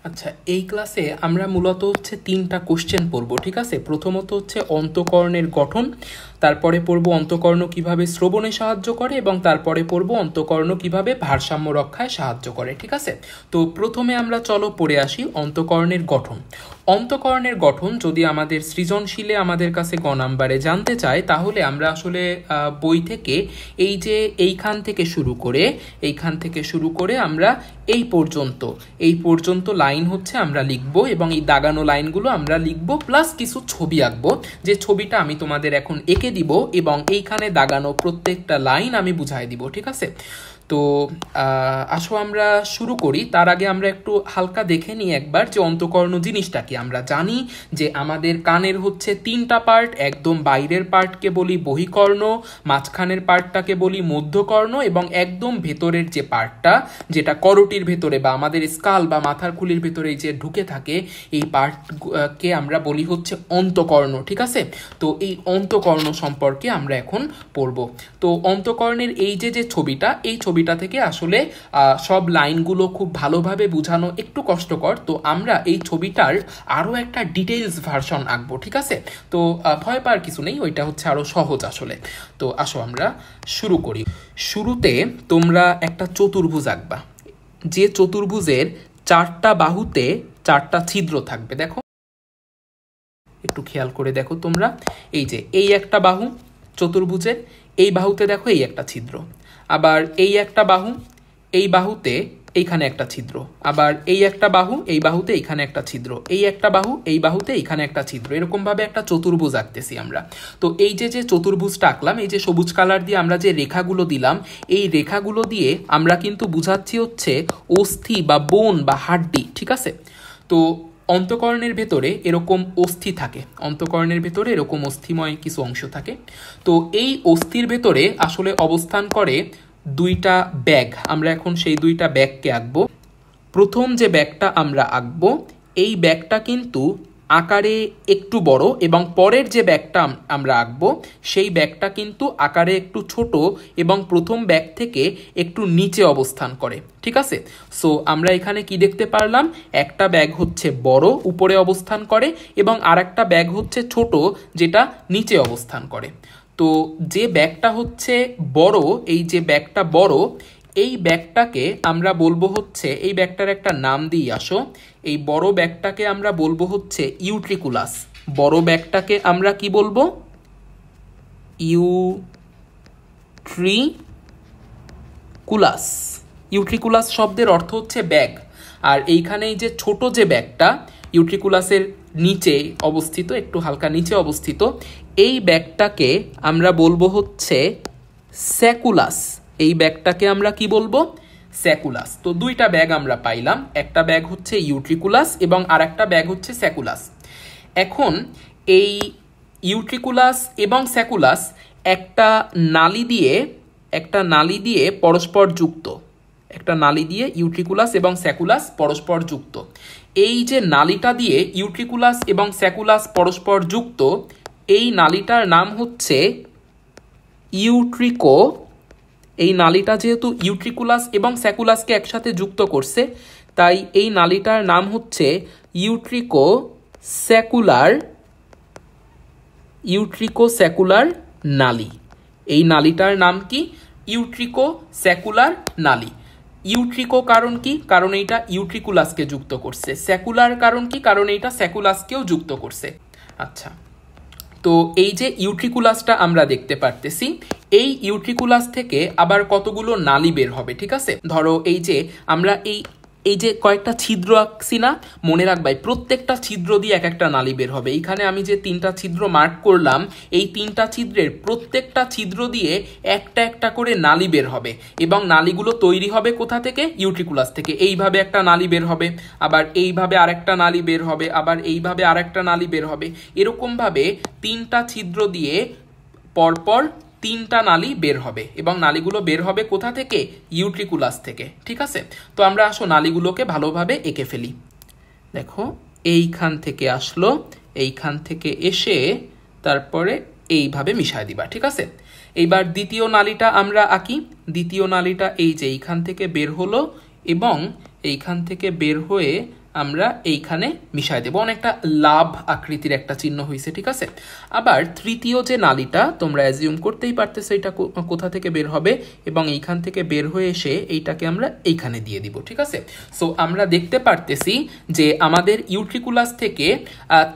আচ্ছা, এই ক্লাসে আমরা মূলত হচ্ছে তিনটা কোশ্চেন পড়ব, ঠিক আছে। প্রথমত হচ্ছে অন্তঃকরণের গঠন, তারপরে পড়ব অন্তঃকরণ কিভাবে শ্রবণে সাহায্য করে, এবং তারপরে পড়ব অন্তঃকরণ কিভাবে ভারসাম্য রক্ষায় সাহায্য করে, ঠিক আছে। তো প্রথমে আমরা চলো পড়ে আসি অন্তঃকরণের গঠন। অন্তঃকরণের গঠন যদি আমাদের সৃজনশীলে আমাদের কাছে গ নাম্বারে জানতে চায়, তাহলে আমরা আসলে বই থেকে এইখান থেকে শুরু করে আমরা এই পর্যন্ত লাইন হচ্ছে আমরা লিখবো, এবং এই দাগানো লাইনগুলো আমরা লিখবো, প্লাস কিছু ছবি আঁকবো, যে ছবিটা আমি তোমাদের এখন এঁকে দিব, এবং এইখানে দাগানো প্রত্যেকটা লাইন আমি বুঝাই দিব, ঠিক আছে। তো আসো আমরা শুরু করি। তার আগে আমরা একটু হালকা দেখে নিই একবার যে অন্তঃকর্ণ জিনিসটা কি। আমরা জানি যে আমাদের কানের হচ্ছে তিনটা পার্ট, একদম বাইরের পার্টকে বলি বহিকর্ণ, মাঝখানের পার্টটাকে বলি মধ্যকর্ণ, এবং একদম ভেতরের যে পার্টটা, যেটা করটির ভেতরে বা আমাদের স্কাল বা মাথার খুলির ভেতরে যে ঢুকে থাকে, এই পার্টকে আমরা বলি হচ্ছে অন্তঃকর্ণ, ঠিক আছে। তো এই অন্তঃকর্ণ সম্পর্কে আমরা এখন পড়ব। তো অন্তঃকর্ণের এই যে ছবিটা, এই ছবিটা থেকে আসলে সব লাইনগুলো খুব ভালোভাবে বোঝানো একটু কষ্টকর। তো আমরা এই ছবিটার আরও একটা ডিটেইলস ভার্সন আঁকবো, ঠিক আছে। তো ভয় পাওয়ার কিছু নেই, ওইটা হচ্ছে আরও সহজ আসলে। তো আসো আমরা শুরু করি। শুরুতে তোমরা একটা চতুর্ভুজ আঁকবা, যে চতুর্ভুজের চারটা বাহুতে চারটা ছিদ্র থাকবে। দেখো, একটু খেয়াল করে দেখো তোমরা, এই একটা বাহু চতুর্ভুজের, এই বাহুতে দেখো এই একটা ছিদ্র, আবার এই একটা বাহু, এই বাহুতে এইখানে একটা ছিদ্র, আবার এই একটা বাহু, এই বাহুতে এইখানে একটা ছিদ্র, এই একটা বাহু, এই বাহুতে এইখানে একটা ছিদ্র, এরকমভাবে একটা চতুর্ভুজ আঁকতেছি আমরা। তো এই যে চতুর্ভুজটা আঁকলাম, এই যে সবুজ কালার দিয়ে আমরা যে রেখাগুলো দিলাম, এই রেখাগুলো দিয়ে আমরা কিন্তু বুঝাচ্ছি হচ্ছে অস্থি বা বোন বা হাড্ডি, ঠিক আছে। তো অন্তঃকর্ণের ভেতরে এরকম অস্থি থাকে, অন্তঃকর্ণের ভেতরে এরকম অস্থিময় কিছু অংশ থাকে। তো এই অস্থির ভেতরে আসলে অবস্থান করে দুইটা ব্যাগ। আমরা এখন সেই দুইটা ব্যাগকে আঁকবো। প্রথম যে ব্যাগটা আমরা আঁকবো, এই ব্যাগটা কিন্তু আকারে একটু বড়, এবং পরের যে ব্যাগটা আমরা আঁকবো, সেই ব্যাগটা কিন্তু আকারে একটু ছোট, এবং প্রথম ব্যাগ থেকে একটু নিচে অবস্থান করে, ঠিক আছে। সো আমরা এখানে কি দেখতে পারলাম, একটা ব্যাগ হচ্ছে বড়, উপরে অবস্থান করে, এবং আর একটা ব্যাগ হচ্ছে ছোট, যেটা নিচে অবস্থান করে। তো যে ব্যাগটা হচ্ছে বড়, এই যে ব্যাগটা বড়, এই ব্যাগটাকে আমরা বলবো হচ্ছে, এই ব্যাগটার একটা নাম দিই আসো। এই বড় ব্যাগটাকে আমরা বলবো হচ্ছে ইউট্রিকুলাস। বড় ব্যাগটাকে আমরা কি বলবো? ইউট্রিকুলাস। ইউট্রিকুলাস শব্দের অর্থ হচ্ছে ব্যাগ। আর এইখানে এই যে ছোট যে ব্যাগটা, ইউট্রিকুলাসের নিচে অবস্থিত, একটু হালকা নিচে অবস্থিত, এই ব্যাগটাকে আমরা বলবো হচ্ছে স্যাকুলাস। এই ব্যাগটাকে আমরা কি বলবো? স্যাকুলাস। তো দুইটা ব্যাগ আমরা পাইলাম, একটা ব্যাগ হচ্ছে ইউট্রিকুলাস এবং আর একটা ব্যাগ হচ্ছে স্যাকুলাস। এখন এই ইউট্রিকুলাস এবং স্যাকুলাস একটা নালি দিয়ে পরস্পর যুক্ত, একটা নালি দিয়ে ইউট্রিকুলাস এবং স্যাকুলাস পরস্পর যুক্ত। এই যে নালিটা দিয়ে ইউট্রিকুলাস এবং স্যাকুলাস পরস্পর যুক্ত, এই নালিটার নাম হচ্ছে ইউট্রিকো। এই নালিটা যেহেতু ইউট্রিকুলাস এবং স্যাকুলাসকে একসাথে যুক্ত করছে, তাই এই নালিটার নাম হচ্ছে ইউট্রিকোস্যাকুলার নালি। এই নালিটার নাম কি? ইউট্রিকোস্যাকুলার নালি। ইউট্রিকো কারণ কি? কারণ এইটা ইউট্রিকুলাসকে যুক্ত করছে। স্যাকুলার কারণ কি? কারণ এইটা স্যাকুলাসকেও যুক্ত করছে। আচ্ছা, তো এই যে ইউট্রিকুলাসটা আমরা দেখতে পারতেছি, এই ইউট্রিকুলাস থেকে আবার কতগুলো নালি বের হবে, ঠিক আছে। ধরো এই যে আমরা এই যে কয়েকটা ছিদ্র আঁকছি না, মনে রাখবাই প্রত্যেকটা ছিদ্র দিয়ে এক একটা নালি বের হবে। এইখানে আমি যে তিনটা ছিদ্র মার্ক করলাম, এই তিনটা ছিদ্রের প্রত্যেকটা ছিদ্র দিয়ে একটা একটা করে নালি বের হবে, এবং নালিগুলো তৈরি হবে কোথা থেকে? ইউট্রিকুলাস থেকে। এইভাবে একটা নালি বের হবে, আবার এইভাবে আরেকটা নালি বের হবে, আবার এইভাবে আরেকটা নালি বের হবে। এরকমভাবে তিনটা ছিদ্র দিয়ে পরপর তিনটা নালি বের হবে, এবং নালিগুলো বের হবে কোথা থেকে? ইউট্রিকুলাস থেকে, ঠিক আছে। তো আমরা আসো নালিগুলোকে ভালোভাবে এঁকে ফেলি। দেখো, এইখান থেকে আসলো, এইখান থেকে এসে তারপরে এইভাবে মিশায় দিবা, ঠিক আছে। এইবার দ্বিতীয় নালিটা আমরা আঁকি। দ্বিতীয় নালিটা এই যে এইখান থেকে বের হলো, এবং এইখান থেকে বের হয়ে আমরা এইখানে মিশাই দেব, অনেকটা লাভ আকৃতির একটা চিহ্ন হয়েছে, ঠিক আছে। আবার তৃতীয় যে নালীটা তোমরা অ্যাজিউম করতেই পারতেছো এটা কোথা থেকে বের হবে, এবং এইখান থেকে বের হয়ে এসে এইটাকে আমরা এইখানে দিয়ে দিব, ঠিক আছে। সো আমরা দেখতে পারতেছি যে আমাদের ইউট্রিকুলাস থেকে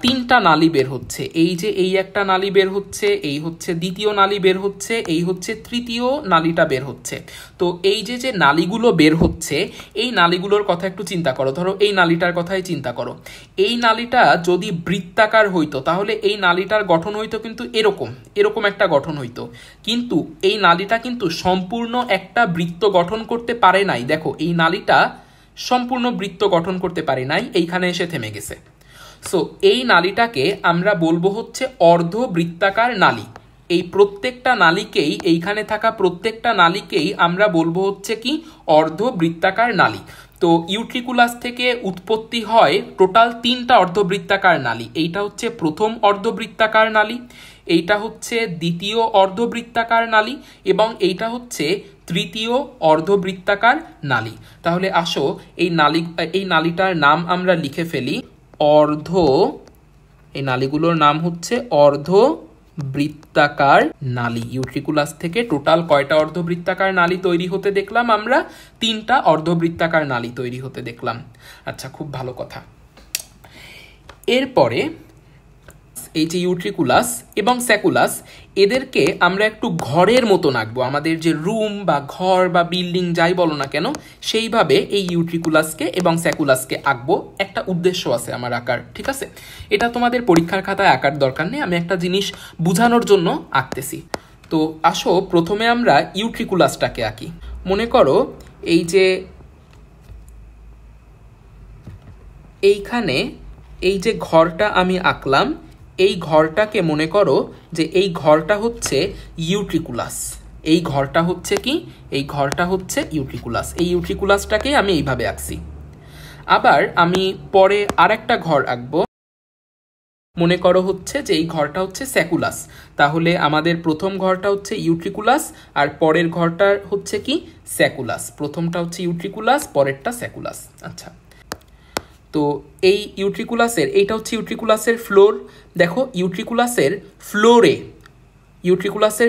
তিনটা নালী বের হচ্ছে। এই যে এই একটা নালী বের হচ্ছে, এই হচ্ছে দ্বিতীয় নালী বের হচ্ছে, এই হচ্ছে তৃতীয় নালীটা বের হচ্ছে। তো এই যে যে নালীগুলো বের হচ্ছে এই নালীগুলোর কথা একটু চিন্তা করো। ধরো এই নালীটার কথাই চিন্তা করো, এই নালীটা যদি বৃত্তাকার হইতো তাহলে এই নালীটার গঠন হইতো কিন্তু এরকম এরকম একটা গঠন হইতো, কিন্তু এই নালীটা কিন্তু সম্পূর্ণ একটা বৃত্ত গঠন করতে পারে নাই। দেখো এই নালীটা সম্পূর্ণ বৃত্ত গঠন করতে পারে নাই, এইখানে এসে থেমে গেছে। সো এই নালীটাকে আমরা বলবো হচ্ছে অর্ধবৃত্তাকার নালী। এই প্রত্যেকটা নালীকেই, এইখানে থাকা প্রত্যেকটা নালীকেই আমরা বলবো হচ্ছে কি অর্ধবৃত্তাকার নালী। তো ইউট্রিকুলাস থেকে উৎপত্তি হয় টোটাল তিনটা অর্ধবৃত্তাকার নালী। এইটা হচ্ছে প্রথম অর্ধবৃত্তাকার নালী, এইটা হচ্ছে দ্বিতীয় অর্ধবৃত্তাকার নালী, এবং এইটা হচ্ছে তৃতীয় অর্ধবৃত্তাকার নালী। তাহলে আসো এই নালীটার নাম আমরা লিখে ফেলি অর্ধ, এই নালীগুলোর নাম হচ্ছে অর্ধবৃত্তাকার নালী। ইউট্রিকুলাস থেকে টোটাল কয়টা অর্ধবৃত্তাকার নালী তৈরি হতে দেখলাম আমরা? তিনটা অর্ধবৃত্তাকার নালী তৈরি হতে দেখলাম। আচ্ছা, খুব ভালো কথা। এরপরে এই যে ইউট্রিকুলাস এবং স্যাকুলাস, এদেরকে আমরা একটু ঘরের মতো আঁকবো। আমাদের যে রুম বা ঘর বা বিল্ডিং যাই বলো না কেন, সেইভাবে এই ইউট্রিকুলাসকে এবং স্যাকুলাসকে আঁকবো। একটা উদ্দেশ্য আছে আমার আঁকার, ঠিক আছে। এটা তোমাদের পরীক্ষার খাতায় আঁকার দরকার নেই, আমি একটা জিনিস বোঝানোর জন্য আঁকতেছি। তো আসো প্রথমে আমরা ইউট্রিকুলাসটাকে আঁকি। মনে করো এই যে এইখানে এই যে ঘরটা আমি আঁকলাম, এই ঘরটাকে মনে করো যে এই ঘরটা হচ্ছে ইউট্রিকুলাস। এই ঘরটা হচ্ছে কি? এই ঘরটা হচ্ছে ইউট্রিকুলাস। এই ইউট্রিকুলাসটাকে আমি এইভাবে আঁকছি। আবার আমি পরে আরেকটা ঘর আঁকবো, মনে করো হচ্ছে যে এই ঘরটা হচ্ছে স্যাকুলাস। তাহলে আমাদের প্রথম ঘরটা হচ্ছে ইউট্রিকুলাস আর পরের ঘরটা হচ্ছে কি স্যাকুলাস। প্রথমটা হচ্ছে ইউট্রিকুলাস, পরেরটা স্যাকুলাস। আচ্ছা, তো এই ইউট্রিকুলাসের, এইটা হচ্ছে ইউট্রিকুলাসের ফ্লোর। দেখো ইউট্রিকুলাসের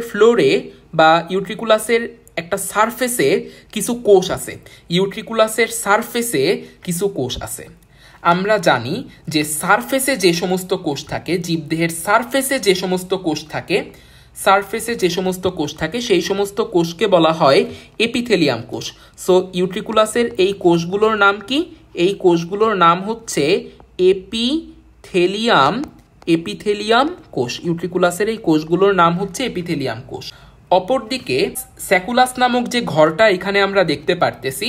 ফ্লোরে বা ইউট্রিকুলাসের একটা সারফেসে কিছু কোষ আছে। ইউট্রিকুলাসের সারফেসে কিছু কোষ আছে। আমরা জানি যে সারফেসে যে সমস্ত কোষ থাকে, জীবদেহের সারফেসে যে সমস্ত কোষ থাকে, সেই সমস্ত কোষকে বলা হয় এপিথেলিয়াম কোষ। সো ইউট্রিকুলাসের এই কোষগুলোর নাম কি? এই কোষগুলোর নাম হচ্ছে এপিথেলিয়াম কোষ। ইউট্রিকুলাসের এই কোষগুলোর নাম হচ্ছে এপিথেলিয়াম কোষ। অপরদিকে স্যাকুলাস নামক যে ঘরটা এখানে আমরা দেখতে পারতেছি,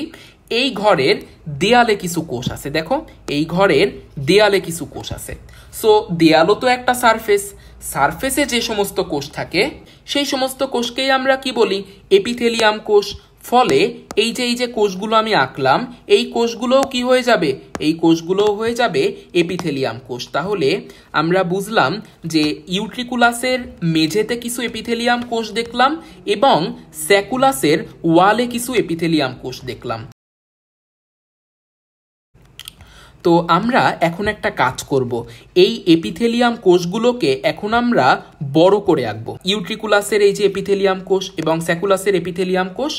এই ঘরের দেয়ালে কিছু কোষ আছে। দেখো এই ঘরের দেয়ালে কিছু কোষ আছে। সো দেয়ালও তো একটা সারফেসে যে সমস্ত কোষ থাকে সেই সমস্ত কোষকেই আমরা কি বলি? এপিথেলিয়াম কোষ। ফলে এই যে কোষগুলো আমি আঁকলাম, এই কোষগুলোও কি হয়ে যাবে? এই কোষগুলোও হয়ে যাবে এপিথেলিয়াম কোষ। তাহলে আমরা বুঝলাম যে ইউট্রিকুলাসের মেঝেতে কিছু এপিথেলিয়াম কোষ দেখলাম এবং স্যাকুলাসের ওয়ালে কিছু এপিথেলিয়াম কোষ দেখলাম। তো আমরা এখন একটা কাজ করব, এই এপিথেলিয়াম কোষগুলোকে এখন আমরা বড় করে আঁকবো। ইউট্রিকুলাসের এই যে এপিথেলিয়াম কোষ এবং স্যাকুলাসের এপিথেলিয়াম কোষ,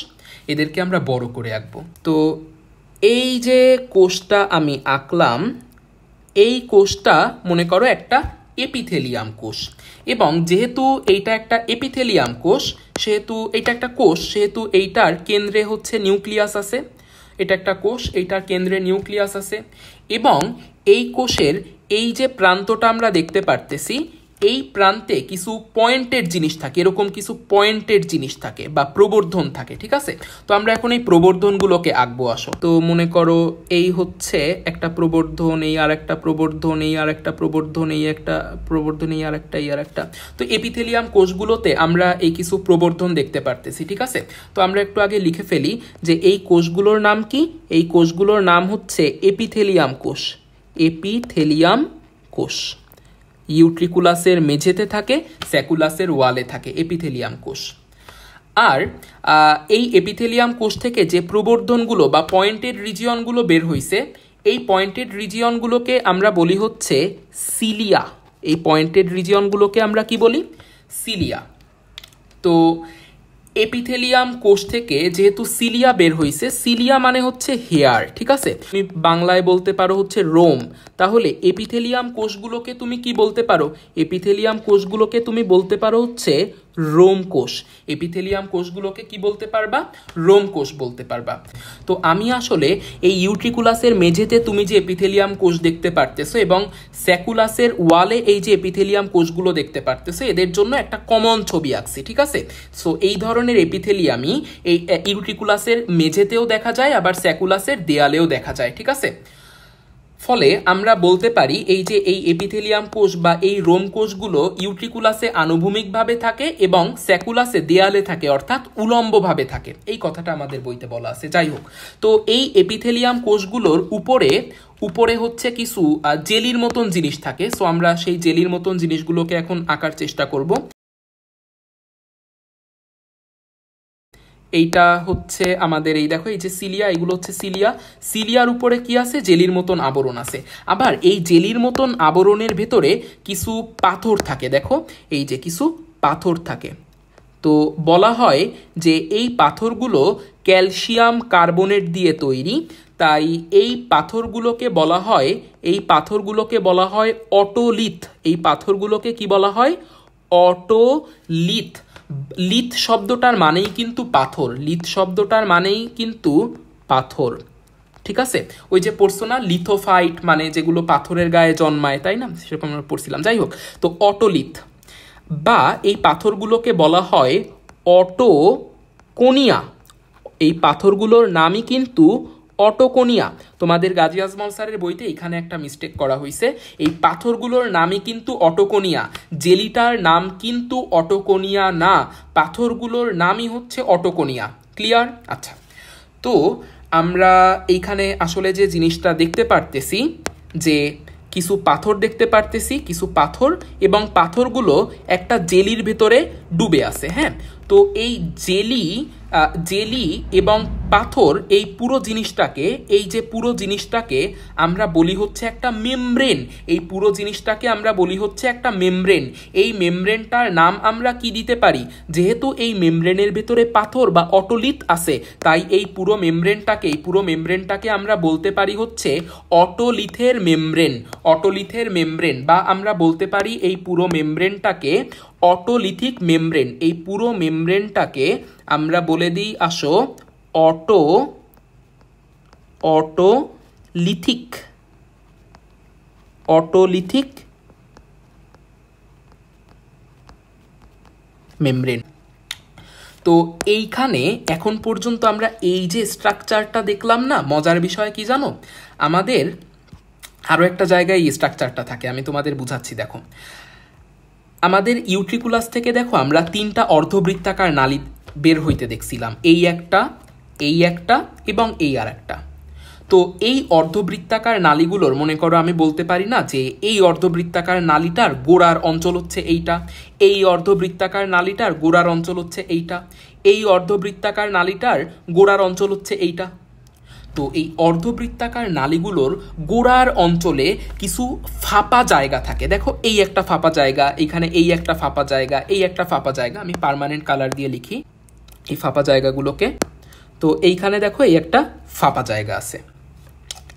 এদেরকে আমরা বড় করে আঁকবো। তো এই যে কোষটা আমি আঁকলাম, এই কোষটা মনে করো একটা এপিথেলিয়াম কোষ, এবং যেহেতু এইটা একটা এপিথেলিয়াম কোষ, সেহেতু এইটা একটা কোষ, সেহেতু এইটার কেন্দ্রে হচ্ছে নিউক্লিয়াস আছে। এটা একটা কোষ, এইটার কেন্দ্রে নিউক্লিয়াস আছে, এবং এই কোষের এই যে প্রান্তটা আমরা দেখতে পারতেছি, এই প্রান্তে কিছু পয়েন্টেড জিনিস থাকে, এরকম কিছু পয়েন্টেড জিনিস থাকে বা প্রবর্ধন থাকে, ঠিক আছে। তো আমরা এখন এই প্রবর্ধনগুলোকে আঁকবো। আসো, তো মনে করো এই হচ্ছে একটা প্রবর্ধন, এই আর একটা প্রবর্ধন, এই আর একটা প্রবর্ধন, এই একটা প্রবর্ধন, এই আর একটা, এই আর একটা। তো এপিথেলিয়াম কোষগুলোতে আমরা এই কিছু প্রবর্ধন দেখতে পারতেছি, ঠিক আছে। তো আমরা একটু আগে লিখে ফেলি যে এই কোষগুলোর নাম কি? এই কোষগুলোর নাম হচ্ছে এপিথেলিয়াম কোষ। এপিথেলিয়াম কোষ ইউট্রিকুলাসের মেঝেতে থাকে, স্যাকুলাসের ওয়ালে থাকে এপিথেলিয়াম কোষ। আর এই এপিথেলিয়াম কোষ থেকে যে প্রবর্ধনগুলো বা পয়েন্টেড রিজিয়নগুলো বের হইছে, এই পয়েন্টেড রিজিয়নগুলোকে আমরা বলি হচ্ছে সিলিয়া। এই পয়েন্টেড রিজিয়নগুলোকে আমরা কি বলি? সিলিয়া। তো এপিথেলিয়াম কোষ থেকে যেহেতু সিলিয়া বের হইছে, সিলিয়া মানে হচ্ছে হেয়ার, ঠিক আছে? তুমি বাংলায় বলতে পারো হচ্ছে রোম। তাহলে এপিথেলিয়াম কোষগুলোকে তুমি কি বলতে পারো? এপিথেলিয়াম কোষগুলোকে তুমি বলতে পারো হচ্ছে রোম কোষ। এপিথেলিয়াম কোষগুলোকে কি বলতে পারবা? রোম কোষ বলতে পারবা। তো আমি আসলে এই ইউট্রিকুলাসের মেঝেতে তুমি যে এপিথেলিয়াম কোষ দেখতে পারতেছো এবং স্যাকুলাসের ওয়ালে এই যে এপিথেলিয়াম কোষগুলো দেখতে পারতেছো, এদের জন্য একটা কমন ছবি আঁকছি, ঠিক আছে? সো এই ধরনের এপিথেলিয়ামই এই ইউট্রিকুলাসের মেঝেতেও দেখা যায়, আবার স্যাকুলাসের দেয়ালেও দেখা যায়, ঠিক আছে? ফলে আমরা বলতে পারি এই যে এই এপিথেলিয়াম কোষ বা এই রোম কোষগুলো ইউট্রিকুলাসে আনুভূমিকভাবে থাকে এবং স্যাকুলাসে দেয়ালে থাকে, অর্থাৎ উলম্বভাবে থাকে। এই কথাটা আমাদের বইতে বলা আছে। যাই হোক, তো এই এপিথেলিয়াম কোষগুলোর উপরে হচ্ছে কিছু জেলির মতন জিনিস থাকে। সো আমরা সেই জেলির মতন জিনিসগুলোকে এখন আঁকার চেষ্টা করব। এইটা হচ্ছে আমাদের, এই দেখো এই যে সিলিয়া, এগুলো হচ্ছে সিলিয়া। সিলিয়ার উপরে কি আছে? জেলির মতন আবরণ আছে। আবার এই জেলির মতন আবরণের ভেতরে কিছু পাথর থাকে, দেখো এই যে কিছু পাথর থাকে। তো বলা হয় যে এই পাথরগুলো ক্যালসিয়াম কার্বনেট দিয়ে তৈরি, তাই এই পাথরগুলোকে বলা হয়, অটোলিথ। এই পাথরগুলোকে কি বলা হয়? অটোলিথ। লিথ শব্দটার মানেই কিন্তু পাথর, লিথ শব্দটার মানেই কিন্তু পাথর, ঠিক আছে? ওই যে পড়ছো না লিথোফাইট মানে যেগুলো পাথরের গায়ে জন্মায়, তাই না? সেরকম আমরা পড়ছিলাম। যাই হোক, তো অটোলিথ বা এই পাথরগুলোকে বলা হয় অটোকোনিয়া। এই পাথরগুলোর নামই কিন্তু অটোকোনিয়া। তোমাদের গাজী আজমল স্যারের বইতে এখানে একটা মিস্টেক করা হয়েছে। এই পাথরগুলোর নামই কিন্তু অটোকোনিয়া, জেলিটার নাম কিন্তু অটোকোনিয়া না, পাথরগুলোর নামই হচ্ছে অটোকোনিয়া। ক্লিয়ার? আচ্ছা, তো আমরা এইখানে আসলে যে জিনিসটা দেখতে পারতেছি যে কিছু পাথর দেখতে পারতেছি, কিছু পাথর, এবং পাথরগুলো একটা জেলির ভেতরে ডুবে আছে। হ্যাঁ, তো এই জেলি এবং পাথর, এই পুরো জিনিসটাকে আমরা বলি হচ্ছে একটা মেমব্রেন। এই পুরো জিনিসটাকে আমরা বলি হচ্ছে একটা মেমব্রেন। এই মেমব্রেনটার নাম আমরা কি দিতে পারি? যেহেতু এই মেমব্রেনের ভেতরে পাথর বা অটোলিথ আছে, তাই এই পুরো মেমব্রেনটাকে আমরা বলতে পারি হচ্ছে অটোলিথের মেমব্রেন, বা আমরা বলতে পারি এই পুরো মেমব্রেনটাকে অটোলিথিক মেমব্রেন। এই পুরো মেমব্রেনটাকে আমরা বলে দিই আসো অটোলিথিক মেমব্রেন। তো এইখানে এখন পর্যন্ত আমরা এই যে স্ট্রাকচারটা দেখলাম না, মজার বিষয় কি জানো? আমাদের আরও একটা জায়গায় এই স্ট্রাকচারটা থাকে, আমি তোমাদের বুঝাচ্ছি। দেখো, আমাদের ইউট্রিকুলাস থেকে দেখো আমরা 3টা অর্ধবৃত্তাকার নালী বের হইতে দেখছিলাম, এই একটা এবং এই আর একটা। তো এই অর্ধবৃত্তাকার নালীগুলোর, মনে করো আমি বলতে পারি না যে এই অর্ধবৃত্তাকার নালীটার গোড়ার অঞ্চল হচ্ছে এইটা, এই অর্ধবৃত্তাকার নালীটার গোড়ার অঞ্চল হচ্ছে এইটা, এই অর্ধবৃত্তাকার নালীটার গোড়ার অঞ্চল হচ্ছে এইটা। তো এই অর্ধবৃত্তাকার নালীগুলোর গোড়ার অঞ্চলে কিছু ফাঁপা জায়গা থাকে। দেখো এই একটা ফাঁপা জায়গা, এখানে এই একটা ফাঁপা জায়গা, এই একটা ফাঁপা জায়গা। আমি পার্মানেন্ট কালার দিয়ে লিখি এই ফাঁপা জায়গাগুলোকে। তো এইখানে দেখো এই একটা ফাঁপা জায়গা আছে,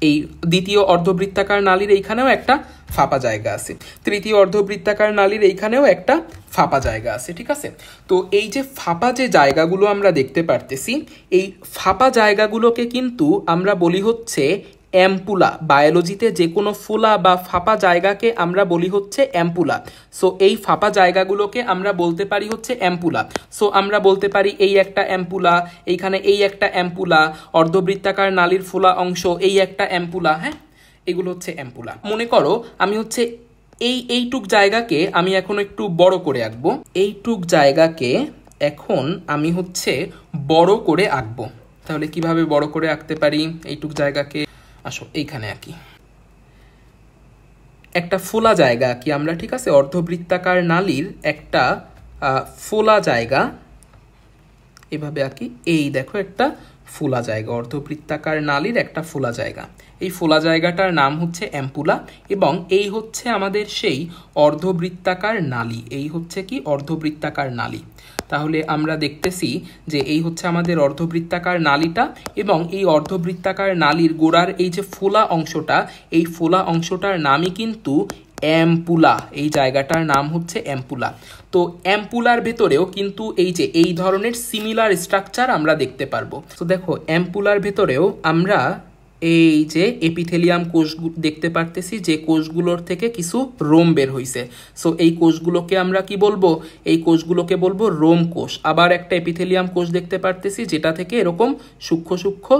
এই দ্বিতীয় অর্ধবৃত্তাকার নালীর এইখানেও একটা ফাঁপা জায়গা আছে, তৃতীয় অর্ধবৃত্তাকার নালীর এইখানেও একটা ফাঁপা জায়গা আছে, ঠিক আছে? তো এই যে ফাঁপা যে জায়গাগুলো আমরা দেখতে পারতেছি, এই ফাঁপা জায়গাগুলোকে কিন্তু আমরা বলি হচ্ছে অ্যাম্পুলা। বায়োলজিতে যে কোনো ফোলা বা ফাঁপা জায়গাকে আমরা বলি হচ্ছে অ্যাম্পুলা। সো এই ফাঁপা জায়গাগুলোকে আমরা বলতে পারি হচ্ছে অ্যাম্পুলা। সো আমরা বলতে পারি এই একটা অ্যাম্পুলা, এইখানে এই একটা অ্যাম্পুলা, অর্ধবৃত্তাকার নালীর ফোলা অংশ এই একটা অ্যাম্পুলা। হ্যাঁ, এগুলো হচ্ছে অ্যাম্পুলা। মনে করো আমি হচ্ছে এইটুক জায়গাকে আমি এখন একটু বড় করে আঁকবো, এইটুক জায়গাকে এখন আমি হচ্ছে বড় করে আঁকবো। তাহলে কিভাবে বড় করে আঁকতে পারি এইটুক জায়গাকে? আসো এইখানে আঁকি, একটা ফোলা জায়গা আঁকি আমরা, ঠিক আছে? অর্ধবৃত্তাকার নালীর একটা ফোলা জায়গা এভাবে আঁকি। এই দেখো একটা ফোলা জায়গা, অর্ধবৃত্তাকার নালীর একটা ফোলা জায়গা। এই ফোলা জায়গাটার নাম হচ্ছে অ্যাম্পুলা এবং এই হচ্ছে আমাদের সেই অর্ধবৃত্তাকার নালী। এই হচ্ছে কি অর্ধবৃত্তাকার নালী। তাহলে আমরা দেখতেছি যে এই হচ্ছে আমাদের অর্ধবৃত্তাকার নালীটা এবং এই অর্ধবৃত্তাকার নালীর গোড়ার এই যে ফোলা অংশটা, এই ফোলা অংশটার নামই কিন্তু অ্যাম্পুলা। এই জায়গাটার নাম হচ্ছে অ্যাম্পুলা। তো অ্যাম্পুলার ভেতরেও কিন্তু এই যে এই ধরনের সিমিলার স্ট্রাকচার আমরা দেখতে পারবো। তো দেখো অ্যাম্পুলার ভেতরেও আমরা এই যে এপিথেলিয়াম কোষ দেখতে পারতেছি, যে কোষগুলোর থেকে কিছু রোম বের হইছে। সো এই কোষগুলোকে আমরা কি বলবো? এই কোষগুলোকে বলবো রোম কোষ। আবার একটা এপিথেলিয়াম কোষ দেখতে পারতেছি যেটা থেকে এরকম সূক্ষ্ম সূক্ষ্ম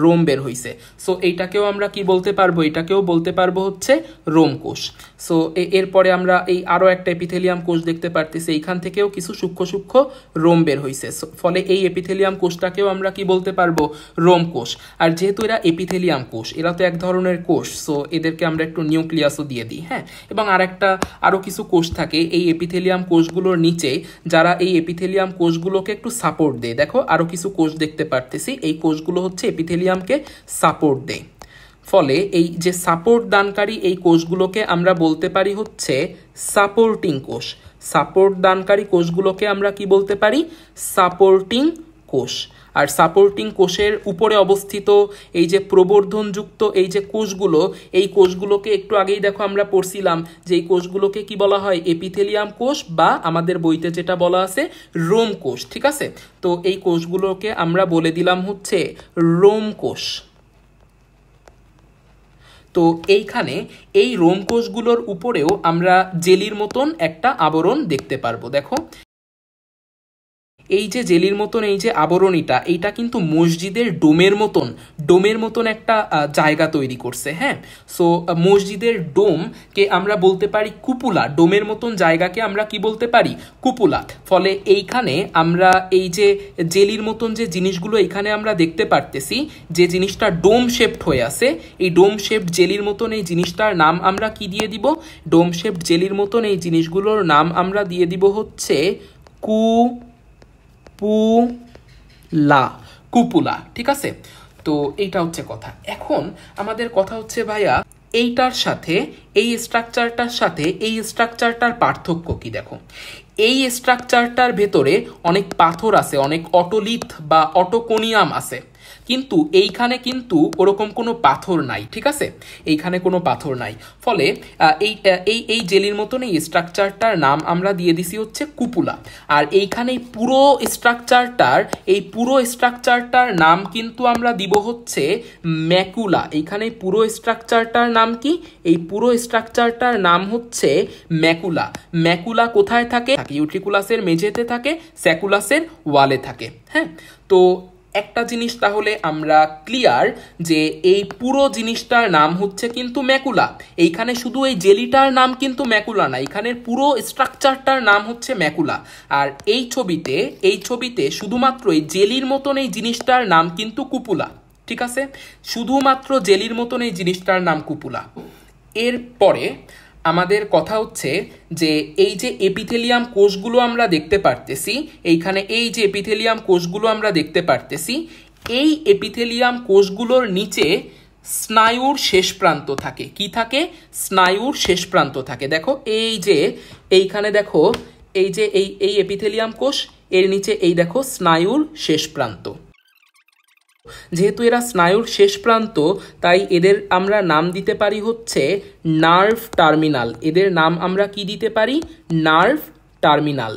রোম বের হইছে। সো এইটাকেও আমরা কি বলতে পারবো? এটাকেও বলতে পারবো হচ্ছে রোম কোষ। সো এরপরে আমরা এই আরো একটা এপিথেলিয়াম কোষ দেখতে পারতেছি, এইখান থেকেও কিছু সূক্ষ্ম সূক্ষ্ম রোম বের হইছে। ফলে এই এপিথেলিয়াম কোষটাকেও আমরা কি বলতে পারবো? রোম কোষ। আর যেহেতু এরা এপিথেলিয়াম কোষ, এরা তো এক ধরনের কোষ, সো এদেরকে আমরা একটু নিউক্লিয়াসও দিয়ে দিই। হ্যাঁ, এবং আরো কিছু কোষ থাকে এই এপিথেলিয়াম কোষগুলোর নিচে, যারা এই এপিথেলিয়াম কোষগুলোকে একটু সাপোর্ট দেয়। দেখো আরো কিছু কোষ দেখতে পারতেছি, এই কোষগুলো হচ্ছে এপিথেলিয়ামকে সাপোর্ট দেয়। ফলে এই যে সাপোর্ট দানকারী এই কোষগুলোকে আমরা বলতে পারি হচ্ছে সাপোর্টিং কোষ। সাপোর্ট দানকারী কোষগুলোকে আমরা কি বলতে পারি? সাপোর্টিং কোষ। আর সাপোর্টিং কোষের উপরে অবস্থিত এই যে প্রবর্ধনযুক্ত এই যে কোষগুলো, এই কোষগুলোকে একটু আগেই দেখো আমরা পড়ছিলাম যে এই কোষগুলোকে কি বলা হয়? এপিথেলিয়াম কোষ, বা আমাদের বইতে যেটা বলা আছে রোম কোষ। ঠিক আছে, তো এই কোষগুলোকে আমরা বলে দিলাম হচ্ছে রোম কোষ। তো এইখানে এই রোম কোষগুলোর উপরেও আমরা জেলির মতন একটা আবরণ দেখতে পারবো। দেখো এই যে জেলির মতন এই যে আবরণীটা, এইটা কিন্তু মসজিদের ডোমের মতন একটা জায়গা তৈরি করছে। হ্যাঁ, সো মসজিদের ডোমকে আমরা বলতে পারি কুপুলা। ডোমের মতন জায়গাকে আমরা কি বলতে পারি? কুপুলা। ফলে এইখানে আমরা এই যে জেলির মতন যে জিনিসগুলো এখানে আমরা দেখতে পারতেছি, যে জিনিসটা ডোম শেপড হয়ে আছে, এই ডোম শেপড জেলির মতন এই জিনিসটার নাম আমরা কি দিয়ে দিব? ডোম শেপড জেলির মতন এই জিনিসগুলোর নাম আমরা দিয়ে দিব হচ্ছে কুপুলা। ঠিক আছে, তো এইটা হচ্ছে কথা। এখন আমাদের কথা হচ্ছে ভাইয়া এইটার সাথে এই স্ট্রাকচারটার সাথে এই স্ট্রাকচারটার পার্থক্য কি? দেখো এই স্ট্রাকচারটার ভেতরে অনেক পাথর আছে, অনেক অটোলিথ বা অটোকোনিয়াম আছে, কিন্তু এইখানে কিন্তু ওরকম কোনো পাথর নাই। ঠিক আছে, এইখানে কোনো পাথর নাই। ফলে এই জেলির মতন এই স্ট্রাকচারটার নাম আমরা দিয়ে দিছি হচ্ছে কুপুলা। আর এইখানে পুরো স্ট্রাকচারটার নাম কিন্তু আমরা দিব হচ্ছে ম্যাকুলা। এইখানে পুরো স্ট্রাকচারটার নাম কি? এই পুরো স্ট্রাকচারটার নাম হচ্ছে ম্যাকুলা। ম্যাকুলা কোথায় থাকে? ইউট্রিকুলাসের মেঝেতে থাকে, স্যাকুলাসের ওয়ালে থাকে। হ্যাঁ, তো একটা জিনিস তাহলে আমরা ক্লিয়ার যে এই পুরো জিনিসটার নাম হচ্ছে কিন্তু ম্যাকুলা। এইখানে শুধু এই জেলিটার নাম কিন্তু ম্যাকুলা না, এখানের পুরো স্ট্রাকচারটার নাম হচ্ছে ম্যাকুলা। আর এই ছবিতে শুধুমাত্র এই জেলির মতন এই জিনিসটার নাম কিন্তু কুপুলা। ঠিক আছে, শুধুমাত্র জেলির মতন এই জিনিসটার নাম কুপুলা। এরপরে আমাদের কথা হচ্ছে যে এই যে এপিথেলিয়াম কোষগুলো আমরা দেখতে পারতেছি, এইখানে এই যে এপিথেলিয়াম কোষগুলো আমরা দেখতে পারতেছি, এই এপিথেলিয়াম কোষগুলোর নিচে স্নায়ুর শেষ প্রান্ত থাকে। কি থাকে? স্নায়ুর শেষ প্রান্ত থাকে। দেখো এই যে এইখানে দেখো এই যে এই এপিথেলিয়াম কোষ, এর নিচে এই দেখো স্নায়ুর শেষ প্রান্ত। যেহেতু এরা স্নায়ুর শেষ প্রান্ত, তাই এদের আমরা নাম দিতে পারি হচ্ছে নার্ভ টার্মিনাল। এদের নাম আমরা কি দিতে পারি? Nerve terminal.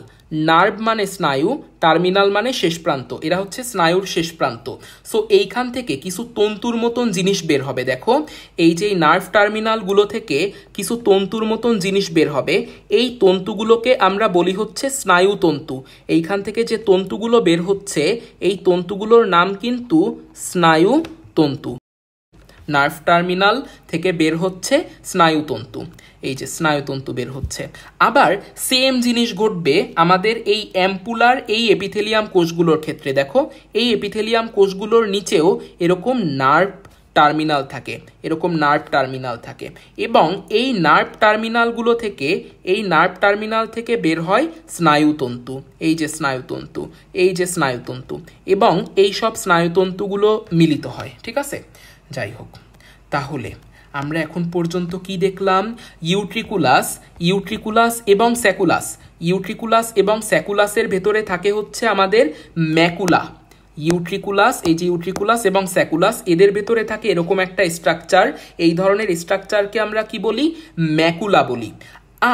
নার্ভ মানে স্নায়ু, টার্মিনাল মানে শেষ প্রান্ত, এরা হচ্ছে স্নায়ুর শেষ প্রান্ত। সো এইখান থেকে কিছু তন্তুর মতন জিনিস বের হবে। দেখো এই যে নার্ভ টার্মিনালগুলো থেকে কিছু তন্তুর মতন জিনিস বের হবে, এই তন্তুগুলোকে আমরা বলি হচ্ছে স্নায়ু তন্তু। এইখান থেকে যে তন্তুগুলো বের হচ্ছে, এই তন্তুগুলোর নাম কিন্তু স্নায়ু তন্তু। নার্ভ টার্মিনাল থেকে বের হচ্ছে স্নায়ুতন্তু, এই যে স্নায়ুতন্তু বের হচ্ছে। আবার সেম জিনিস ঘটবে আমাদের এই অ্যাম্পুলার এই এপিথেলিয়াম কোষগুলোর ক্ষেত্রে। দেখো এই এপিথেলিয়াম কোষগুলোর নিচেও এরকম নার্ভ টার্মিনাল থাকে, এবং এই নার্ভ টার্মিনাল থেকে বের হয় স্নায়ুতন্তু। এই যে স্নায়ুতন্তু, এবং এই সব স্নায়ুতন্তুগুলো মিলিত হয়। ঠিক আছে, যাই হোক, তাহলে আমরা এখন পর্যন্ত কি দেখলাম? ইউট্রিকুলাস এবং স্যাকুলাস। ইউট্রিকুলাস এবং স্যাকুলাসের ভেতরে থাকে হচ্ছে আমাদের ম্যাকুলা। ইউট্রিকুলাস, এই যে ইউট্রিকুলাস এবং স্যাকুলাস, এদের ভেতরে থাকে এরকম একটা স্ট্রাকচার। এই ধরনের স্ট্রাকচারকে আমরা কি বলি? ম্যাকুলা বলি।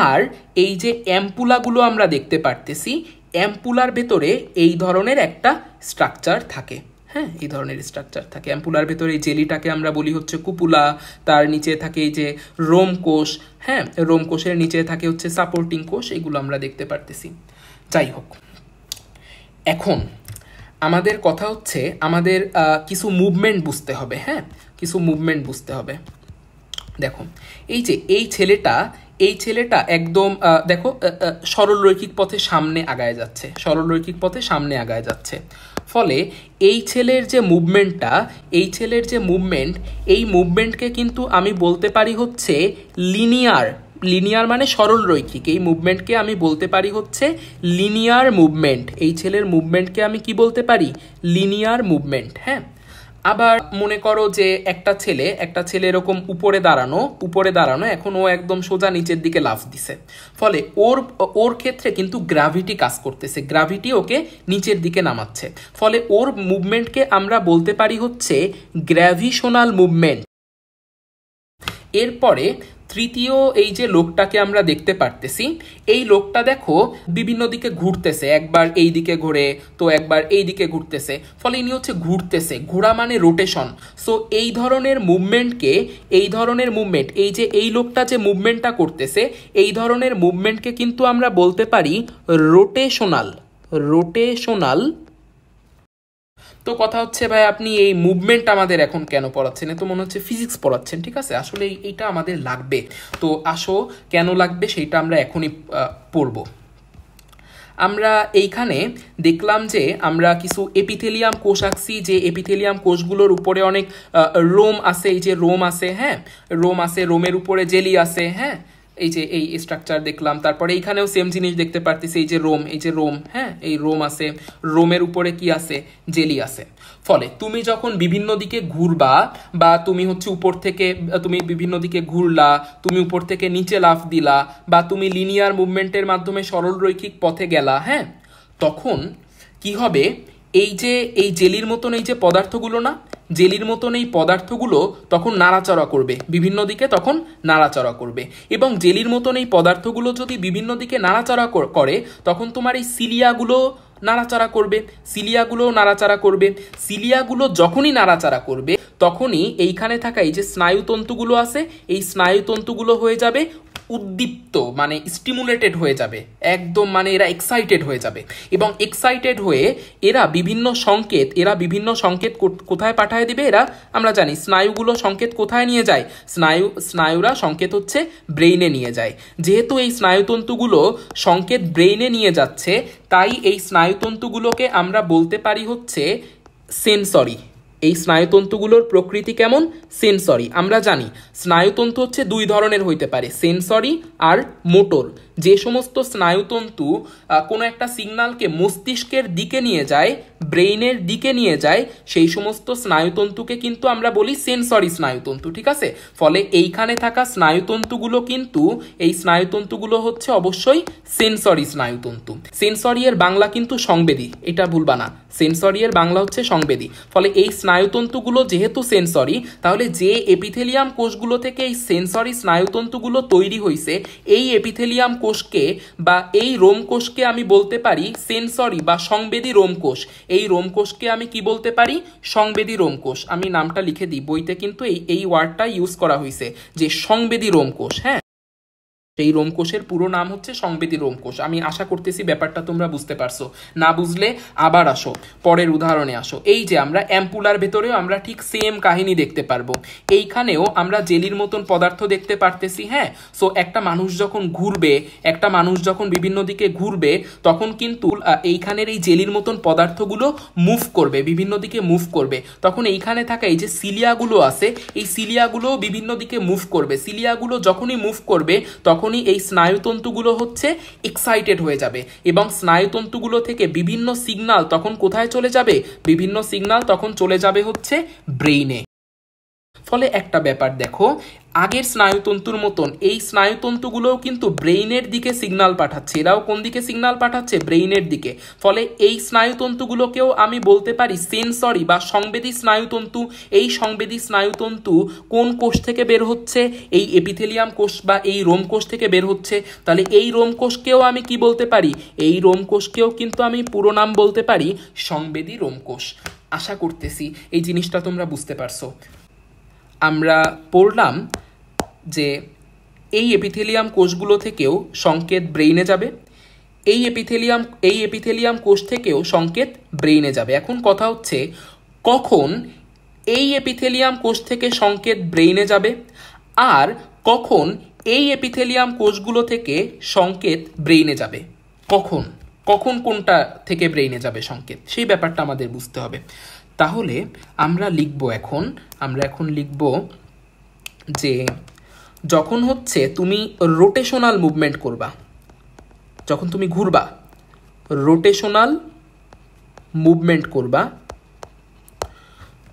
আর এই যে অ্যাম্পুলাগুলো আমরা দেখতে পারতেছি, অ্যাম্পুলার ভেতরে এই ধরনের একটা স্ট্রাকচার থাকে। হ্যাঁ, এই ধরনের স্ট্রাকচার থাকে অ্যাম্পুলার ভেতরে। এই জেলিটাকে আমরা বলি হচ্ছে কুপুলা, তার নিচে থাকে এই যে রোম কোষ। হ্যাঁ, রোম কোষের নিচে থাকে হচ্ছে সাপোর্টিং কোষ। এগুলো আমরা দেখতে পারতেছি। যাই হোক, এখন আমাদের কথা হচ্ছে আমাদের কিছু মুভমেন্ট বুঝতে হবে। হ্যাঁ, কিছু মুভমেন্ট বুঝতে হবে। দেখো, এই যে এই ছেলেটা একদম দেখো সরলরৈখিক পথে সামনে আগায় যাচ্ছে, সরলরৈখিক পথে সামনে আগায় যাচ্ছে। ফলে এই ছেলের যে মুভমেন্ট, এই মুভমেন্টকে কিন্তু আমি বলতে পারি হচ্ছে লিনিয়ার মানে সরলরৈখিক। এই মুভমেন্টকে আমি বলতে পারি হচ্ছে লিনিয়ার মুভমেন্ট। এই ছেলের মুভমেন্টকে আমি কি বলতে পারি? Linear movement. হ্যাঁ, আবার মনে করো যে একটা ছেলে এরকম উপরে দাঁড়ানো, এখন ও একদম সোজা নিচের দিকে লাফ দিছে। ফলে ওর ক্ষেত্রে কিন্তু গ্র্যাভিটি কাজ করতেছে, গ্র্যাভিটি ওকে নিচের দিকে নামাচ্ছে। ফলে ওর মুভমেন্টকে আমরা বলতে পারি হচ্ছে গ্র্যাভিশনাল মুভমেন্ট। এরপরে তৃতীয় এই যে লোকটাকে আমরা দেখতে পারতেছি, এই লোকটা দেখো বিভিন্ন দিকে ঘুরতেছে, একবার এই দিকে ঘোরে তো একবার এই দিকে ঘুরতেছে। ফলে ইনি হচ্ছে ঘুরতেছে, ঘোরা মানে রোটেশন। সো এই ধরনের মুভমেন্ট, এই যে এই লোকটা যে মুভমেন্টটা করতেছে, এই ধরনের মুভমেন্টকে কিন্তু আমরা বলতে পারি রোটেশনাল। তো কথা হচ্ছে ভাই, আপনি এই মুভমেন্ট আমাদের এখন কেন পড়াচ্ছেন? তো মনে হচ্ছে ফিজিক্স পড়াচ্ছেন। ঠিক আছে, আসলে এইটা আমাদের লাগবে। তো আসো, কেন লাগবে সেইটা আমরা এখনই পড়ব। আমরা এইখানে দেখলাম যে আমরা কিছু এপিথেলিয়াম কোষ আঁকছি, যে এপিথেলিয়াম কোষগুলোর উপরে অনেক রোম আছে। এই যে রোম আছে, হ্যাঁ, রোম আছে, রোমের উপরে জেলি আছে। হ্যাঁ, এই যে এই স্ট্রাকচার দেখলাম। তারপরে এইখানেও সেম জিনিস দেখতে পারতেছি, এই যে রোম, হ্যাঁ, এই রোম আছে, রোমের উপরে কি আছে? জেলি আছে। ফলে তুমি যখন বিভিন্ন দিকে ঘুরবা, বা তুমি হচ্ছে উপর থেকে তুমি বিভিন্ন দিকে ঘুরলা, তুমি উপর থেকে নিচে লাফ দিলা, বা তুমি লিনিয়ার মুভমেন্টের মাধ্যমে সরলরৈখিক পথে গেলা, হ্যাঁ, তখন কি হবে? এই যে এই জেলির মতন এই যে পদার্থগুলো না, জেলির মতন এই পদার্থগুলো তখন নাড়াচাড়া করবে বিভিন্ন দিকে, তখন নাড়াচাড়া করবে। এবং জেলির মতন এই পদার্থগুলো যদি বিভিন্ন দিকে নাড়াচাড়া করে, তখন তোমার এই সিলিয়াগুলো নাড়াচাড়া করবে, সিলিয়াগুলো যখনই নাড়াচাড়া করবে, তখনই এইখানে থাকা এই যে স্নায়ুতন্তুগুলো আছে, এই স্নায়ুতন্তুগুলো হয়ে যাবে উদ্দীপ্ত, মানে স্টিমুলেটেড হয়ে যাবে একদম, মানে এরা এক্সাইটেড হয়ে যাবে। এবং এক্সাইটেড হয়ে এরা বিভিন্ন সংকেত কোথায় পাঠায় দিবে? আমরা জানি স্নায়ুগুলো সংকেত কোথায় নিয়ে যায়? স্নায়ুরা সংকেত হচ্ছে ব্রেইনে নিয়ে যায়। যেহেতু এই স্নায়ুতন্তুগুলো সংকেত ব্রেইনে নিয়ে যাচ্ছে, তাই এই স্নায়ুতন্তুগুলোকে আমরা বলতে পারি হচ্ছে সেন্সরি। এই স্নায়ুতন্তুগুলোর প্রকৃতি কেমন? সেন্সরি। আমরা জানি স্নায়ুতন্তু হচ্ছে দুই ধরনের হইতে পারে, সেন্সরি আর মোটর। যে সমস্ত স্নায়ুতন্তু কোনো একটা সিগন্যালকে মস্তিষ্কের দিকে নিয়ে যায়, ব্রেইনের দিকে নিয়ে যায়, সেই সমস্ত স্নায়ুতন্তুকে কিন্তু আমরা বলি সেন্সরি স্নায়ুতন্তু। ঠিক আছে, ফলে এইখানে থাকা স্নায়ুতন্তুগুলো কিন্তু, এই স্নায়ুতন্তুগুলো হচ্ছে অবশ্যই সেন্সরি স্নায়ুতন্তু। সেন্সরি এর বাংলা কিন্তু সংবেদী, এটা ভুলবা না। সেন্সরি এর বাংলা হচ্ছে সংবেদী। ফলে এই স্নায়ুতন্তুগুলো যেহেতু সেন্সরি, তাহলে যে এপিথেলিয়াম কোষগুলো থেকে এই সেন্সরি স্নায়ুতন্তুগুলো তৈরি হয়েছে, এই এপিথেলিয়াম কোষকে বা এই রোম কোষকে আমি বলতে পারি সেন্সরি বা সংবেদী রোম কোষ। এই রোম কোষকে আমি কি বলতে পারি? সংবেদী রোম কোষ। আমি নামটা লিখে দিই, বইতে কিন্তু এই ওয়ার্ডটা ইউজ করা হয়েছে যে সংবেদী রোম কোষ। হ্যাঁ, এই রোমকোষের পুরো নাম হচ্ছে সংবেদী রোমকোষ। আমি আশা করতেছি ব্যাপারটা তোমরা বুঝতে পারছো। না বুঝলে আবার আসো, পরের উদাহরণে আসো। এই যে আমরা অ্যাম্পুলার ভেতরেও আমরা ঠিক সেম কাহিনী দেখতে পারবো। এইখানেও আমরা জেলির মতন পদার্থ দেখতে পারতেছি। হ্যাঁ, সো একটা মানুষ যখন বিভিন্ন দিকে ঘুরবে, তখন কিন্তু এইখানের এই জেলির মতন পদার্থগুলো মুভ করবে, বিভিন্ন দিকে মুভ করবে। তখন এইখানে থাকা এই যে সিলিয়াগুলো আছে, এই সিলিয়াগুলো বিভিন্ন দিকে মুভ করবে। সিলিয়াগুলো যখনই মুভ করবে, তখনই এই স্নায়ুতন্তুগুলো হচ্ছে এক্সাইটেড হয়ে যাবে, এবং স্নায়ুতন্তুগুলো থেকে বিভিন্ন সিগন্যাল তখন কোথায় চলে যাবে? বিভিন্ন সিগন্যাল তখন চলে যাবে হচ্ছে ব্রেইনে। ফলে একটা ব্যাপার দেখো, আগের স্নায়ুতন্তুর মতন এই স্নায়ুতন্তুগুলোও কিন্তু ব্রেইনের দিকে সিগন্যাল পাঠাচ্ছে। এরাও কোন দিকে সিগন্যাল পাঠাচ্ছে? ব্রেইনের দিকে। ফলে এই স্নায়ুতন্তুগুলোকেও আমি বলতে পারি সেন্সরি বা সংবেদী স্নায়ুতন্তু। এই সংবেদী স্নায়ুতন্তু কোন কোষ থেকে বের হচ্ছে? এই এপিথেলিয়াম কোষ বা এই রোমকোষ থেকে বের হচ্ছে। তাহলে এই রোমকোষকেও আমি কি বলতে পারি? এই রোমকোষকেও কিন্তু আমি পুরো নাম বলতে পারি সংবেদী রোমকোষ। আশা করতেছি এই জিনিসটা তোমরা বুঝতে পারছো। আমরা পড়লাম যে এই এপিথেলিয়াম কোষগুলো থেকেও সংকেত ব্রেইনে যাবে, এই এপিথেলিয়াম কোষ থেকেও সংকেত ব্রেইনে যাবে। এখন কথা হচ্ছে কখন এই এপিথেলিয়াম কোষ থেকে সংকেত ব্রেইনে যাবে আর কখন এই এপিথেলিয়াম কোষগুলো থেকে সংকেত ব্রেইনে যাবে। কখন কখন কোনটা থেকে ব্রেইনে যাবে সংকেত, সেই ব্যাপারটা আমাদের বুঝতে হবে। তাহলে আমরা এখন লিখব যে যখন হচ্ছে তুমি রোটেশনাল মুভমেন্ট করবা, যখন তুমি ঘুরবা, রোটেশনাল মুভমেন্ট করবা,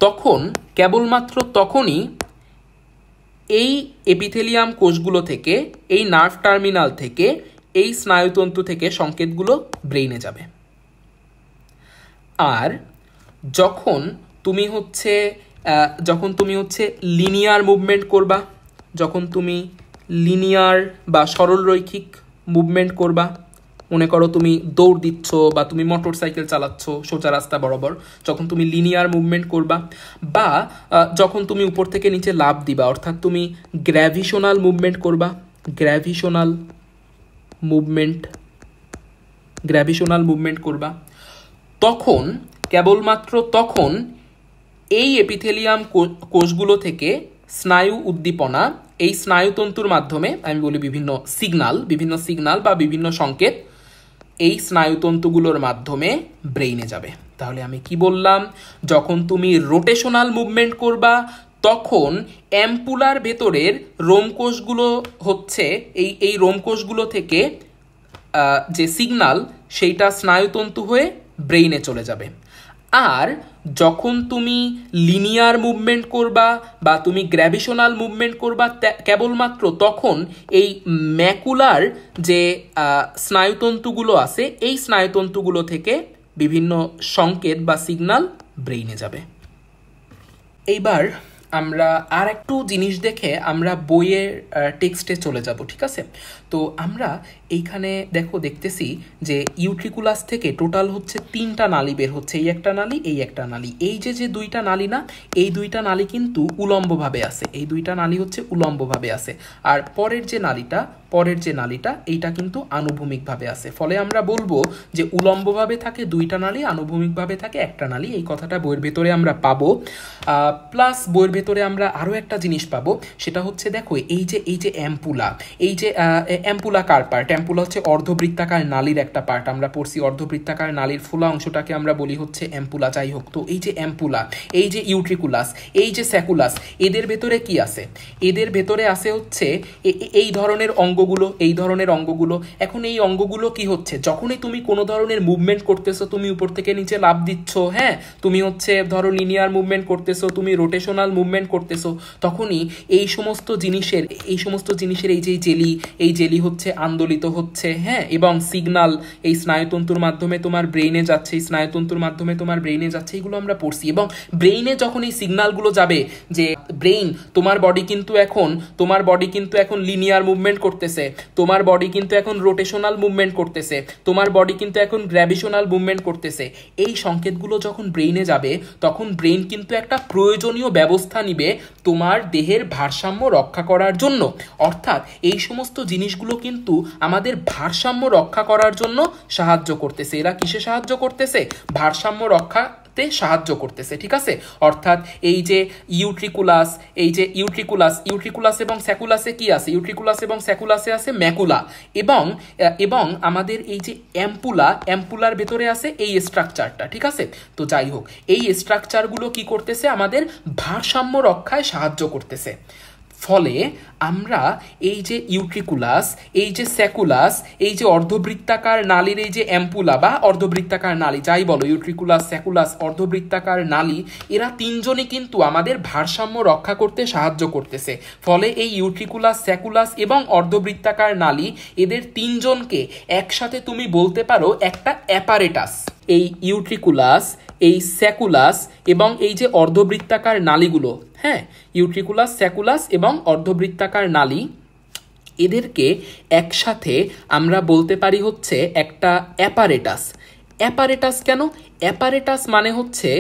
তখন কেবলমাত্র তখনই এই এপিথেলিয়াম কোষগুলো থেকে, এই নার্ভ টার্মিনাল থেকে, এই স্নায়ুতন্তু থেকে সংকেতগুলো ব্রেইনে যাবে। আর যখন তুমি হচ্ছে লিনিয়ার মুভমেন্ট করবা, যখন তুমি লিনিয়ার বা সরল রৈখিক মুভমেন্ট করবা, মনে করো তুমি দৌড় দিচ্ছ বা তুমি মোটর সাইকেল চালাচ্ছ সোজা রাস্তা বরাবর, যখন তুমি লিনিয়ার মুভমেন্ট করবা, বা যখন তুমি উপর থেকে নিচে লাফ দিবা, অর্থাৎ তুমি গ্র্যাভিশনাল মুভমেন্ট করবা, গ্র্যাভিশনাল মুভমেন্ট করবা, তখন কেবলমাত্র তখন এই এপিথেলিয়াম কোষগুলো থেকে স্নায়ু উদ্দীপনা, এই স্নায়ুতন্তুর মাধ্যমে আমি বলি বিভিন্ন সিগন্যাল বা বিভিন্ন সংকেত এই স্নায়ুতন্তুগুলোর মাধ্যমে ব্রেইনে যাবে। তাহলে আমি কি বললাম? যখন তুমি রোটেশনাল মুভমেন্ট করবা তখন অ্যাম্পুলার ভেতরের রোমকোষগুলো হচ্ছে এই রোমকোষগুলো থেকে যে সিগন্যাল সেইটা স্নায়ুতন্তু হয়ে ব্রেইনে চলে যাবে। আর যখন তুমি লিনিয়ার মুভমেন্ট করবা বা তুমি গ্র্যাভিশনাল মুভমেন্ট করবা, কেবলমাত্র তখন এই ম্যাকুলার যে স্নায়ুতন্তুগুলো আছে এই স্নায়ুতন্তুগুলো থেকে বিভিন্ন সংকেত বা সিগন্যাল ব্রেইনে যাবে। এইবার আমরা আর একটু জিনিস দেখে আমরা বইয়ের টেক্সটে চলে যাব, ঠিক আছে? তো আমরা এইখানে দেখতেছি যে ইউট্রিকুলাস থেকে টোটাল হচ্ছে 3টা নালী বের হচ্ছে, এই একটা নালী, এই একটা নালী। এই যে 2টা নালী না, এই 2টা নালী কিন্তু উলম্বভাবে আছে, এই 2টা নালী হচ্ছে উলম্বভাবে আছে। আর পরের যে নালীটা এইটা কিন্তু আনুভূমিকভাবে আছে। ফলে আমরা বলবো যে উলম্বভাবে থাকে 2টা নালী, আনুভূমিকভাবে থাকে একটা নালী। এই কথাটা বইয়ের ভেতরে আমরা পাবো। প্লাস বইয়ের ভেতরে আমরা আরও একটা জিনিস পাবো, সেটা হচ্ছে দেখো এই যে অ্যাম্পুলা কার পার্ট? অ্যাম্পুলা হচ্ছে অর্ধবৃত্তাকার নালীর একটা পার্ট। আমরা পড়ছি অর্ধবৃত্তাকার নালীর ফোলা অংশটাকে আমরা বলি হচ্ছে অ্যাম্পুলা। যাই হোক, তো এই যে অ্যাম্পুলা, এই যে ইউট্রিকুলাস, এই যে স্যাকুলাস, এদের ভেতরে কি আছে? এদের ভেতরে আছে হচ্ছে এই ধরনের অঙ্গগুলো। এখন এই অঙ্গগুলো কি হচ্ছে? যখনই তুমি কোনো ধরনের মুভমেন্ট করতেছো, তুমি উপর থেকে নিচে লাফ দিচ্ছ, হ্যাঁ, তুমি হচ্ছে ধরো লিনিয়ার মুভমেন্ট করতেছো, তুমি রোটেশনাল মুভমেন্ট করতেছো, তখনই এই সমস্ত জিনিসের এই জেলি হচ্ছে আন্দোলিত হচ্ছে, হ্যাঁ, এবং সিগন্যাল এই স্নায়ুতন্তুর মাধ্যমে তোমার ব্রেইনে যাচ্ছে, এইগুলো আমরা পড়ছি। এবং ব্রেইনে যখন এই সিগন্যালগুলো যাবে যে ব্রেইন, তোমার বডি কিন্তু এখন লিনিয়ার মুভমেন্ট করতেছে, তোমার বডি কিন্তু এখন রোটেশনাল মুভমেন্ট করতেছে, তোমার বডি কিন্তু এখন গ্র্যাভিশনাল মুভমেন্ট করতেছে, এই সংকেতগুলো যখন ব্রেইনে যাবে তখন ব্রেইন কিন্তু একটা প্রয়োজনীয় ব্যবস্থা নিবে তোমার দেহের ভারসাম্য রক্ষা করার জন্য। অর্থাৎ এই সমস্ত জিনিসগুলো কিন্তু আমাদের ভারসাম্য রক্ষা করার জন্য সাহায্য করতেছে। এরা কিসে সাহায্য করতেছে? ভারসাম্য রক্ষাতে সাহায্য করতেছে, ঠিক আছে? অর্থাৎ এই যে ইউট্রিকুলাস এবং স্যাকুলাসে কি আছে? ইউট্রিকুলাস এবং স্যাকুলাসে আছে ম্যাকুলা, এবং আমাদের এই যে অ্যাম্পুলার ভেতরে আছে এই স্ট্রাকচারটা, ঠিক আছে? তো যাই হোক, এই স্ট্রাকচারগুলো কি করতেছে? আমাদের ভারসাম্য রক্ষায় সাহায্য করতেছে। ফলে আমরা এই যে ইউট্রিকুলাস, এই যে স্যাকুলাস, এই যে অর্ধবৃত্তাকার নালীর এই যে অ্যাম্পুলা বা অর্ধবৃত্তাকার নালী যাই বলো, ইউট্রিকুলাস, স্যাকুলাস, অর্ধবৃত্তাকার নালী, এরা তিনজনই কিন্তু আমাদের ভারসাম্য রক্ষা করতে সাহায্য করতেছে। ফলে এই ইউট্রিকুলাস, স্যাকুলাস এবং অর্ধবৃত্তাকার নালী, এদের তিনজনকে একসাথে তুমি বলতে পারো একটা অ্যাপারেটাস। এই ইউট্রিকুলাস, এই স্যাকুলাস এবং এই যে অর্ধবৃত্তাকার নালীগুলো, হ্যাঁ, ইউট্রিকুলাস, স্যাকুলাস এবং অর্ধবৃত্তাকার নালী, এদেরকে একসাথে আমরা বলতে পারি হচ্ছে একটা অ্যাপারেটাস। অ্যাপারেটাস কেন? অ্যাপারেটাস মানে হচ্ছে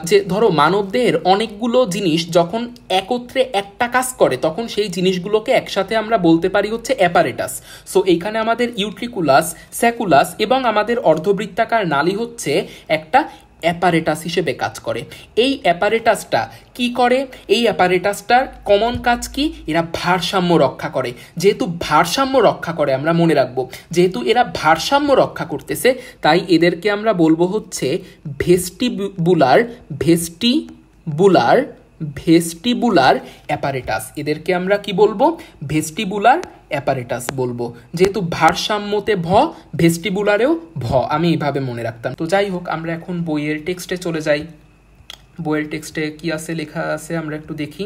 যে ধরো মানবদেহের অনেকগুলো জিনিস যখন একত্রে একটা কাজ করে তখন সেই জিনিসগুলোকে একসাথে আমরা বলতে পারি হচ্ছে অ্যাপারেটাস। সো এইখানে আমাদের ইউট্রিকুলাস, স্যাকুলাস এবং আমাদের অর্ধবৃত্তাকার নালী হচ্ছে একটা অ্যাপারেটাস হিসেবে কাজ করে। এই অ্যাপারেটাসটা কি করে? এই অ্যাপারেটাসটার কমন কাজ কি? এরা ভারসাম্য রক্ষা করে। যেহেতু ভারসাম্য রক্ষা করে, আমরা মনে রাখবো, যেহেতু এরা ভারসাম্য রক্ষা করতেছে, তাই এদেরকে আমরা বলবো হচ্ছে ভেস্টিবুলার অ্যাপারেটাস। এদেরকে আমরা কি বলবো? ভেস্টিবুলার অ্যাপারেটাস বলবো। যেহেতু ভারসাম্যতে ভ, ভেস্টিবুলারেও ভ, আমি এইভাবে মনে রাখতাম। তো যাই হোক, আমরা এখন বইয়ের টেক্সটে চলে যাই। বইয়ের টেক্সটে কি আছে লেখা আছে আমরা একটু দেখি।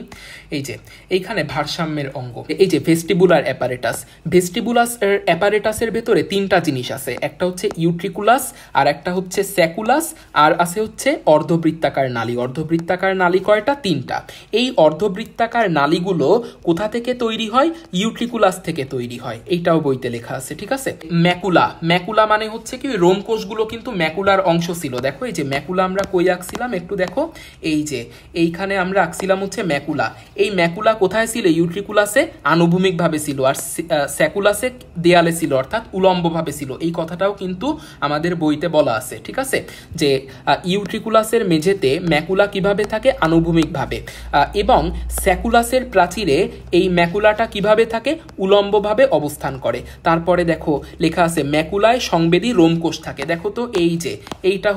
এই যে এইখানে ভারসাম্যের অঙ্গ, এই যে ভেস্টিবুলার অ্যাপারেটাস। ভেস্টিবুলাস অ্যাপারেটাসের ভেতরে তিনটা জিনিস আছে, একটা হচ্ছে ইউট্রিকুলাস, আর একটা হচ্ছে স্যাকুলাস, আর আছে হচ্ছে অর্ধবৃত্তাকার নালী। অর্ধবৃত্তাকার নালী কয়টা? তিনটা। এই অর্ধবৃত্তাকার নালীগুলো কোথা থেকে তৈরি হয়? ইউট্রিকুলাস থেকে তৈরি হয়, এইটাও বইতে লেখা আছে, ঠিক আছে। ম্যাকুলা, ম্যাকুলা মানে হচ্ছে কি রোমকোষগুলো কিন্তু ম্যাকুলার অংশ ছিল। দেখো এই যে ম্যাকুলা আমরা কই আঁকছিলাম একটু দেখো, এই যে এইখানে আমরা আঁকছিলাম হচ্ছে ম্যাকুলা। এই ম্যাকুলা কোথায় ছিল? ইউট্রিকুলাসে আনুভূমিকভাবে ছিল, আর স্যাকুলাসে দেয়ালে ছিল, অর্থাৎ উলম্বভাবে ছিল। এই কথাটাও কিন্তু আমাদের বইতে বলা আছে, ঠিক আছে, যে ইউট্রিকুলাসের মেঝেতে ম্যাকুলা কিভাবে থাকে? আনুভূমিকভাবে, এবং স্যাকুলাসের প্রাচীরে এই ম্যাকুলাটা কিভাবে থাকে? উলম্বভাবে অবস্থান করে। তারপরে দেখো লেখা আছে ম্যাকুলায় সংবেদী রোমকোষ থাকে। দেখো তো এই যে এইটা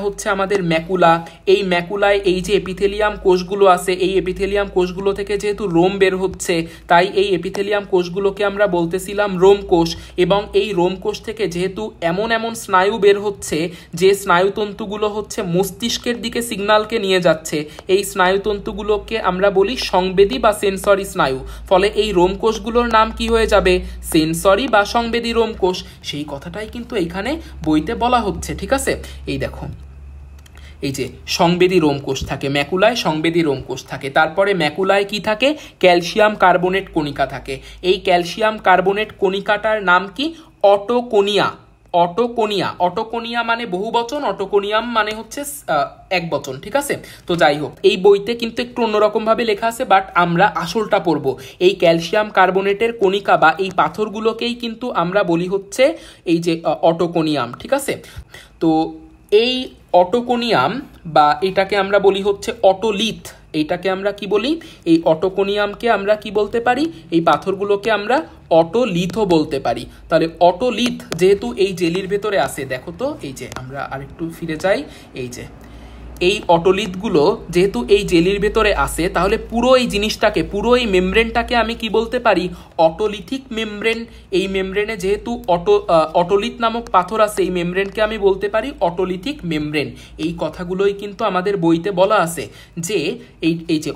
হচ্ছে আমাদের ম্যাকুলা। এই ম্যাকুলায় এই যে এপিথেলিয়াম কোষগুলো আছে, এই এপিথেলিয়াম কোষগুলো থেকে যেহেতু রোম বের হচ্ছে, তাই এই এপিথেলিয়াম কোষগুলোকে আমরা বলতেছিলাম রোমকোষ। এবং এই রোমকোষ থেকে যেহেতু এমন এমন স্নায়ু বের হচ্ছে, যে স্নায়ুতন্তুগুলো হচ্ছে মস্তিষ্কের দিকে সিগন্যালকে নিয়ে যাচ্ছে, এই স্নায়ুতন্তুগুলোকে আমরা বলি সংবেদী বা সেন্সরি স্নায়ু। ফলে এই রোমকোষগুলোর নাম কি হয়ে যাবে? সেন্সরি বা সংবেদী রোমকোষ। সেই কথাটাই কিন্তু এইখানে বইতে বলা হচ্ছে, ঠিক আছে। এই দেখো এই যে সংবেদী রোমকোষ থাকে ম্যাকুলায়, সংবেদী রোমকোষ থাকে। তারপরে ম্যাকুলায় কি থাকে? ক্যালসিয়াম কার্বনেট কণিকা থাকে। এই ক্যালসিয়াম কার্বনেট কণিকাটার নাম কি? অটোকোনিয়া। অটোকোনিয়া মানে বহুবচন, অটোকোনিয়াম মানে হচ্ছে এক বচন, ঠিক আছে। তো যাই হোক, এই বইতে কিন্তু একটু অন্যরকম ভাবে লেখা আছে, বাট আমরা আসলটা পড়বো। এই ক্যালসিয়াম কার্বনেটের কণিকা বা এই পাথরগুলোকেই কিন্তু আমরা বলি হচ্ছে এই যে অটোকোনিয়াম, ঠিক আছে। তো এই অটোকোনিয়াম বা এটাকে আমরা বলি হচ্ছে অটোলিথ। এইটাকে আমরা কি বলি? এই অটোকোনিয়ামকে আমরা কি বলতে পারি? এই পাথরগুলোকে আমরা অটোলিথও বলতে পারি। তাহলে অটোলিথ যেহেতু এই জেলির ভেতরে আছে, দেখো তো এই যে আমরা আরেকটু ফিরে যাই, এই যে এই অটোলিথগুলো যেহেতু এই জেলির ভেতরে আছে, তাহলে পুরো এই জিনিসটাকে, পুরো এই মেমব্রেনটাকে আমি কি বলতে পারি? Otolithic membrane. এই মেমব্রেনে যেহেতু অটোলিথ নামক পাথর আছে, এই মেমব্রেনকে আমি বলতে পারি অটোলিথিক মেমব্রেন। এই কথাগুলোই কিন্তু আমাদের বইতে বলা আছে যে এই যে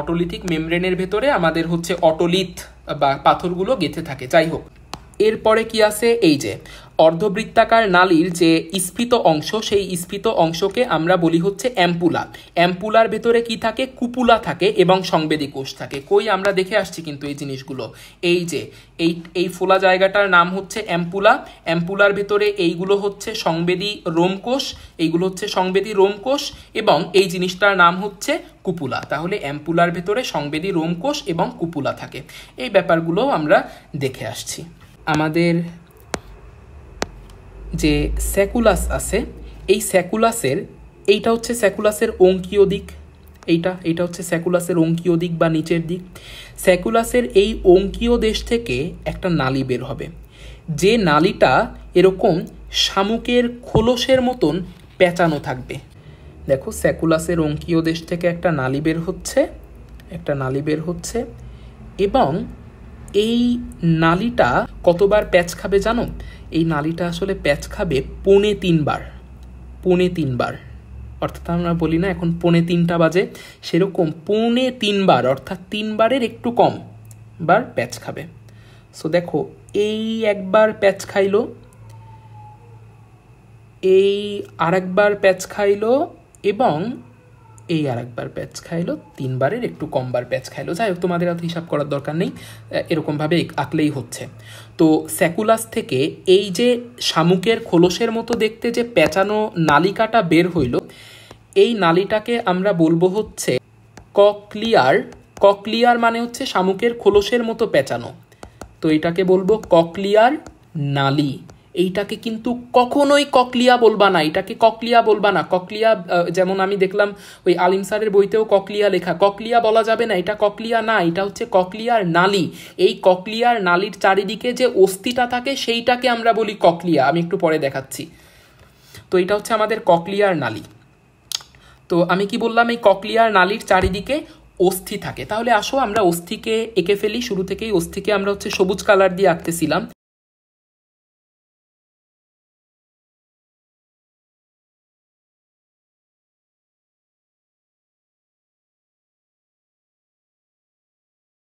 অটোলিথিক মেমব্রেনের ভেতরে আমাদের হচ্ছে অটোলিথ বা পাথরগুলো গেঁথে থাকে। যাই হোক, এরপরে কি আছে? এই যে অর্ধবৃত্তাকার নালীর যে স্ফীত অংশ, সেই স্ফীত অংশকে আমরা বলি হচ্ছে অ্যাম্পুলা। অ্যাম্পুলার ভেতরে কি থাকে? কুপুলা থাকে এবং সংবেদী কোষ থাকে। কই আমরা দেখে আসছি কিন্তু এই জিনিসগুলো। এই যে এই ফোলা জায়গাটার নাম হচ্ছে অ্যাম্পুলা। অ্যাম্পুলার ভেতরে এইগুলো হচ্ছে সংবেদী রোমকোষ, এইগুলো হচ্ছে সংবেদী রোমকোষ, এবং এই জিনিসটার নাম হচ্ছে কুপুলা। তাহলে অ্যাম্পুলার ভেতরে সংবেদী রোমকোষ এবং কুপুলা থাকে। এই ব্যাপারগুলো আমরা দেখে আসছি। আমাদের যে স্যাকুলাস আছে, এই স্যাকুলাসের এইটা হচ্ছে স্যাকুলাসের অঙ্কীয় দিক, এইটা হচ্ছে স্যাকুলাসের অঙ্কীয় দিক বা নিচের দিক। স্যাকুলাসের এই অঙ্কীয় দেশ থেকে একটা নালী বের হবে, যে নালীটা এরকম শামুকের খোলসের মতন পেঁচানো থাকবে। দেখো স্যাকুলাসের অঙ্কীয় দেশ থেকে একটা নালী বের হচ্ছে, একটা নালি বের হচ্ছে, এবং এই নালিটা কতবার প্যাচ খাবে জানো? এই নালিটা আসলে প্যাচ খাবে 3.25 বার। 3.25 বার, অর্থাৎ আমরা বলি না এখন 2:45 বাজে, সেরকম 3.25 বার, অর্থাৎ 3 বারের একটু কম বার প্যাচ খাবে। সো দেখো, এই একবার প্যাচ খাইলো, এই আরেকবার প্যাচ খাইলো, এবং এই আরেকবার প্যাচ খাইলো, 3 বারের একটু কম বার প্যাচ খাইলো। যাই হোক, তোমাদের এত হিসাব করার দরকার নেই, এরকমভাবে আঁকলেই হচ্ছে। তো স্যাকুলাস থেকে এই যে শামুকের খোলসের মতো দেখতে যে পেঁচানো নালিকাটা বের হইল, এই নালিটাকে আমরা বলবো হচ্ছে ককলিয়ার। ককলিয়ার মানে হচ্ছে শামুকের খোলসের মতো পেঁচানো, তো এটাকে বলবো ককলিয়ার নালি। এইটাকে কিন্তু কখনোই ককলিয়া বলবা না, এটাকে ককলিয়া বলবা না। ককলিয়া, যেমন আমি দেখলাম ওই আলিম স্যারের বইতেও ককলিয়া লেখা, ককলিয়া বলা যাবে না, এটা ককলিয়া না, এটা হচ্ছে ককলিয়ার নালি। এই ককলিয়ার নালির চারিদিকে যে অস্থিটা থাকে সেইটাকে আমরা বলি ককলিয়া, আমি একটু পরে দেখাচ্ছি। তো এটা হচ্ছে আমাদের ককলিয়ার নালি। তো আমি কি বললাম, এই ককলিয়ার নালির চারিদিকে অস্থি থাকে। তাহলে আসো আমরা অস্থিকে এঁকে ফেলি। শুরু থেকেই অস্থিকে আমরা হচ্ছে সবুজ কালার দিয়ে আঁকতেছিলাম।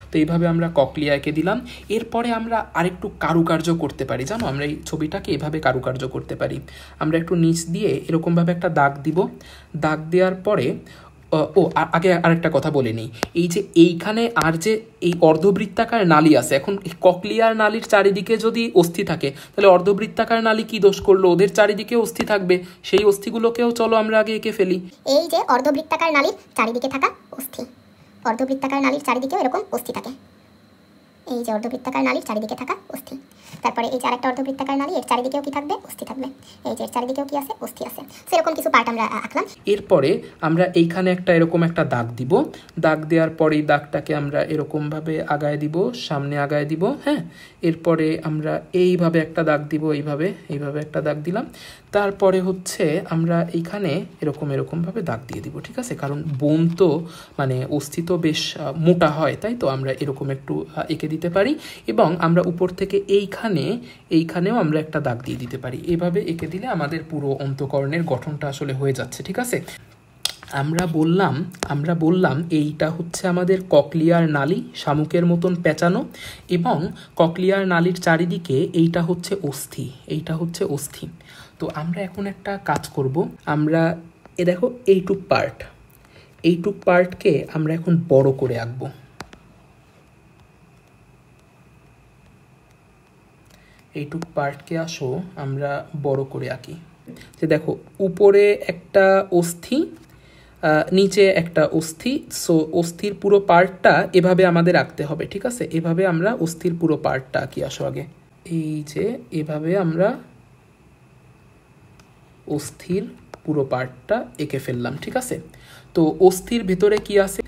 তো এইভাবে আমরা ককলিয়া এঁকে দিলাম। এরপরে আমরা আরেকটু কারুকার্য করতে পারি, জানো, আমরা এই ছবিটাকে এভাবে কারুকার্য করতে পারি। আমরা একটু নিচ দিয়ে এরকমভাবে একটা দাগ দিব। দাগ দেওয়ার পরে আগে আরেকটা কথা বলে নিই, এই যে এইখানে আর যে এই অর্ধবৃত্তাকার নালি আছে, এখন ককলিয়ার নালির চারিদিকে যদি অস্থি থাকে, তাহলে অর্ধবৃত্তাকার নালি কি দোষ করলো? ওদের চারিদিকে অস্থি থাকবে, সেই অস্থিগুলোকেও চলো আমরা আগে এঁকে ফেলি। এই যে অর্ধবৃত্তাকার নালির চারিদিকে থাকা অস্থি, অর্ধবৃত্তাকার নালির চারিদিকেও এরকম অস্থি থাকে। এই যে অর্ধবৃত্তাকার নালির চারিদিকে থাকা অস্থি, তারপরে এই যে আরেকটা অর্ধবৃত্তাকার নালি, এর চারিদিকেও কি থাকবে? অস্থি থাকবে। এই যে এর চারিদিকেও কি আছে? অস্থি আছে। সেরকম কিছু পার্ট আমরা আঁকলাম। এরপরে আমরা এইখানে একটা এরকম একটা দাগ দিব। দাগ দেওয়ার পরে এই দাগটাকে আমরা এরকমভাবে আগায় দিব, সামনে আগায় দিব। হ্যাঁ, এরপরে আমরা এইভাবে একটা দাগ দিব, এইভাবে একটা দাগ দিলাম। তারপরে হচ্ছে আমরা এইখানে এরকমভাবে দাগ দিয়ে দিব, ঠিক আছে? কারণ বোন তো মানে অস্থি তো বেশ মোটা হয়, তাই তো আমরা এরকম একটু এঁকে দিতে পারি। এবং আমরা উপর থেকে এইখানেও আমরা একটা দাগ দিয়ে দিতে পারি। এভাবে এঁকে দিলে আমাদের পুরো অন্তঃকরণের গঠনটা আসলে হয়ে যাচ্ছে, ঠিক আছে? আমরা বললাম এইটা হচ্ছে আমাদের ককলিয়ার নালি, শামুকের মতন পেঁচানো, এবং ককলিয়ার নালির চারিদিকে এইটা হচ্ছে অস্থি। তো আমরা এখন একটা কাজ করব। আমরা দেখো এইটুক পার্টকে আমরা এখন বড় করে আঁকবো। এইটুক পার্টকে আসো আমরা বড় করে আঁকি। যে দেখো, উপরে একটা অস্থি, নিচে একটা অস্থি। সো অস্থির পুরো পার্টটা এভাবে আমাদের আঁকতে হবে, ঠিক আছে? এভাবে আমরা অস্থির পুরো পার্টটা আঁকি। আসো আগে এই যে এভাবে আমরা অস্থির পুরো পার্টটা এঁকে ফেললাম, ঠিক আছে? তো অস্থির ভেতরে কি আছে?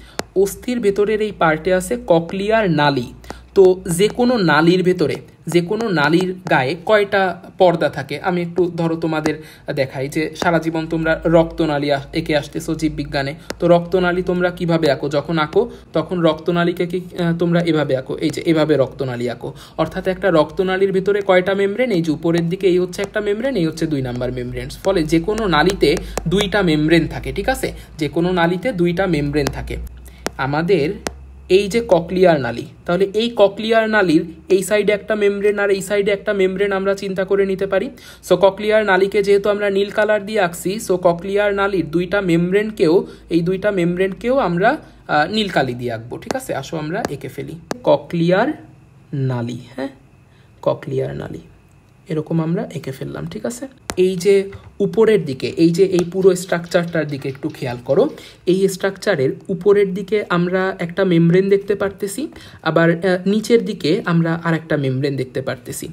অস্থির ভেতরের এই পার্টে আছে ককলিয়ার নালি। তো যে কোনো নালীর গায়ে কয়টা পর্দা থাকে? আমি একটু ধরো তোমাদের দেখাই যে সারা জীবন তোমরা রক্তনালী এঁকে আসতেছো জীববিজ্ঞানে। তো রক্তনালী তোমরা কিভাবে আঁকো? যখন আঁকো তখন রক্তনালীকে কি তোমরা এভাবে আঁকো, এই যে এভাবে রক্তনালী আঁকো। অর্থাৎ একটা রক্তনালীর ভেতরে কয়টা মেমব্রেন? এই যে উপরের দিকে এই হচ্ছে একটা মেমব্রেন, এই হচ্ছে 2 নাম্বার মেমব্রেন। ফলে যে কোনো নালীতে 2টা মেমব্রেন থাকে, ঠিক আছে? যে কোনো নালীতে 2টা মেমব্রেন থাকে। আমাদের এই যে ককলিয়ার নালী, তাহলে এই ককলিয়ার নালীর এই সাইডে একটা মেমব্রেন আর এই সাইডে একটা মেমব্রেন আমরা চিন্তা করে নিতে পারি। সো ককলিয়ার নালীকে যেহেতু আমরা নীল কালার দিয়ে আঁকছি, সো ককলিয়ার নালীর 2টা মেমব্রেনকেও আমরা নীল কালি দিয়ে আঁকবো, ঠিক আছে? আসো আমরা এঁকে ফেলি ককলিয়ার নালী। হ্যাঁ, ককলিয়ার নালী এরকম আমরা এঁকে ফেললাম, ঠিক আছে? এই যে উপরের দিকে, এই যে এই পুরো স্ট্রাকচারটার দিকে একটু খেয়াল করো। এই স্ট্রাকচারের উপরের দিকে আমরা একটা মেমব্রেন দেখতে পারতেছি, আবার নিচের দিকে আমরা আরেকটা মেমব্রেন দেখতে পারতেছি।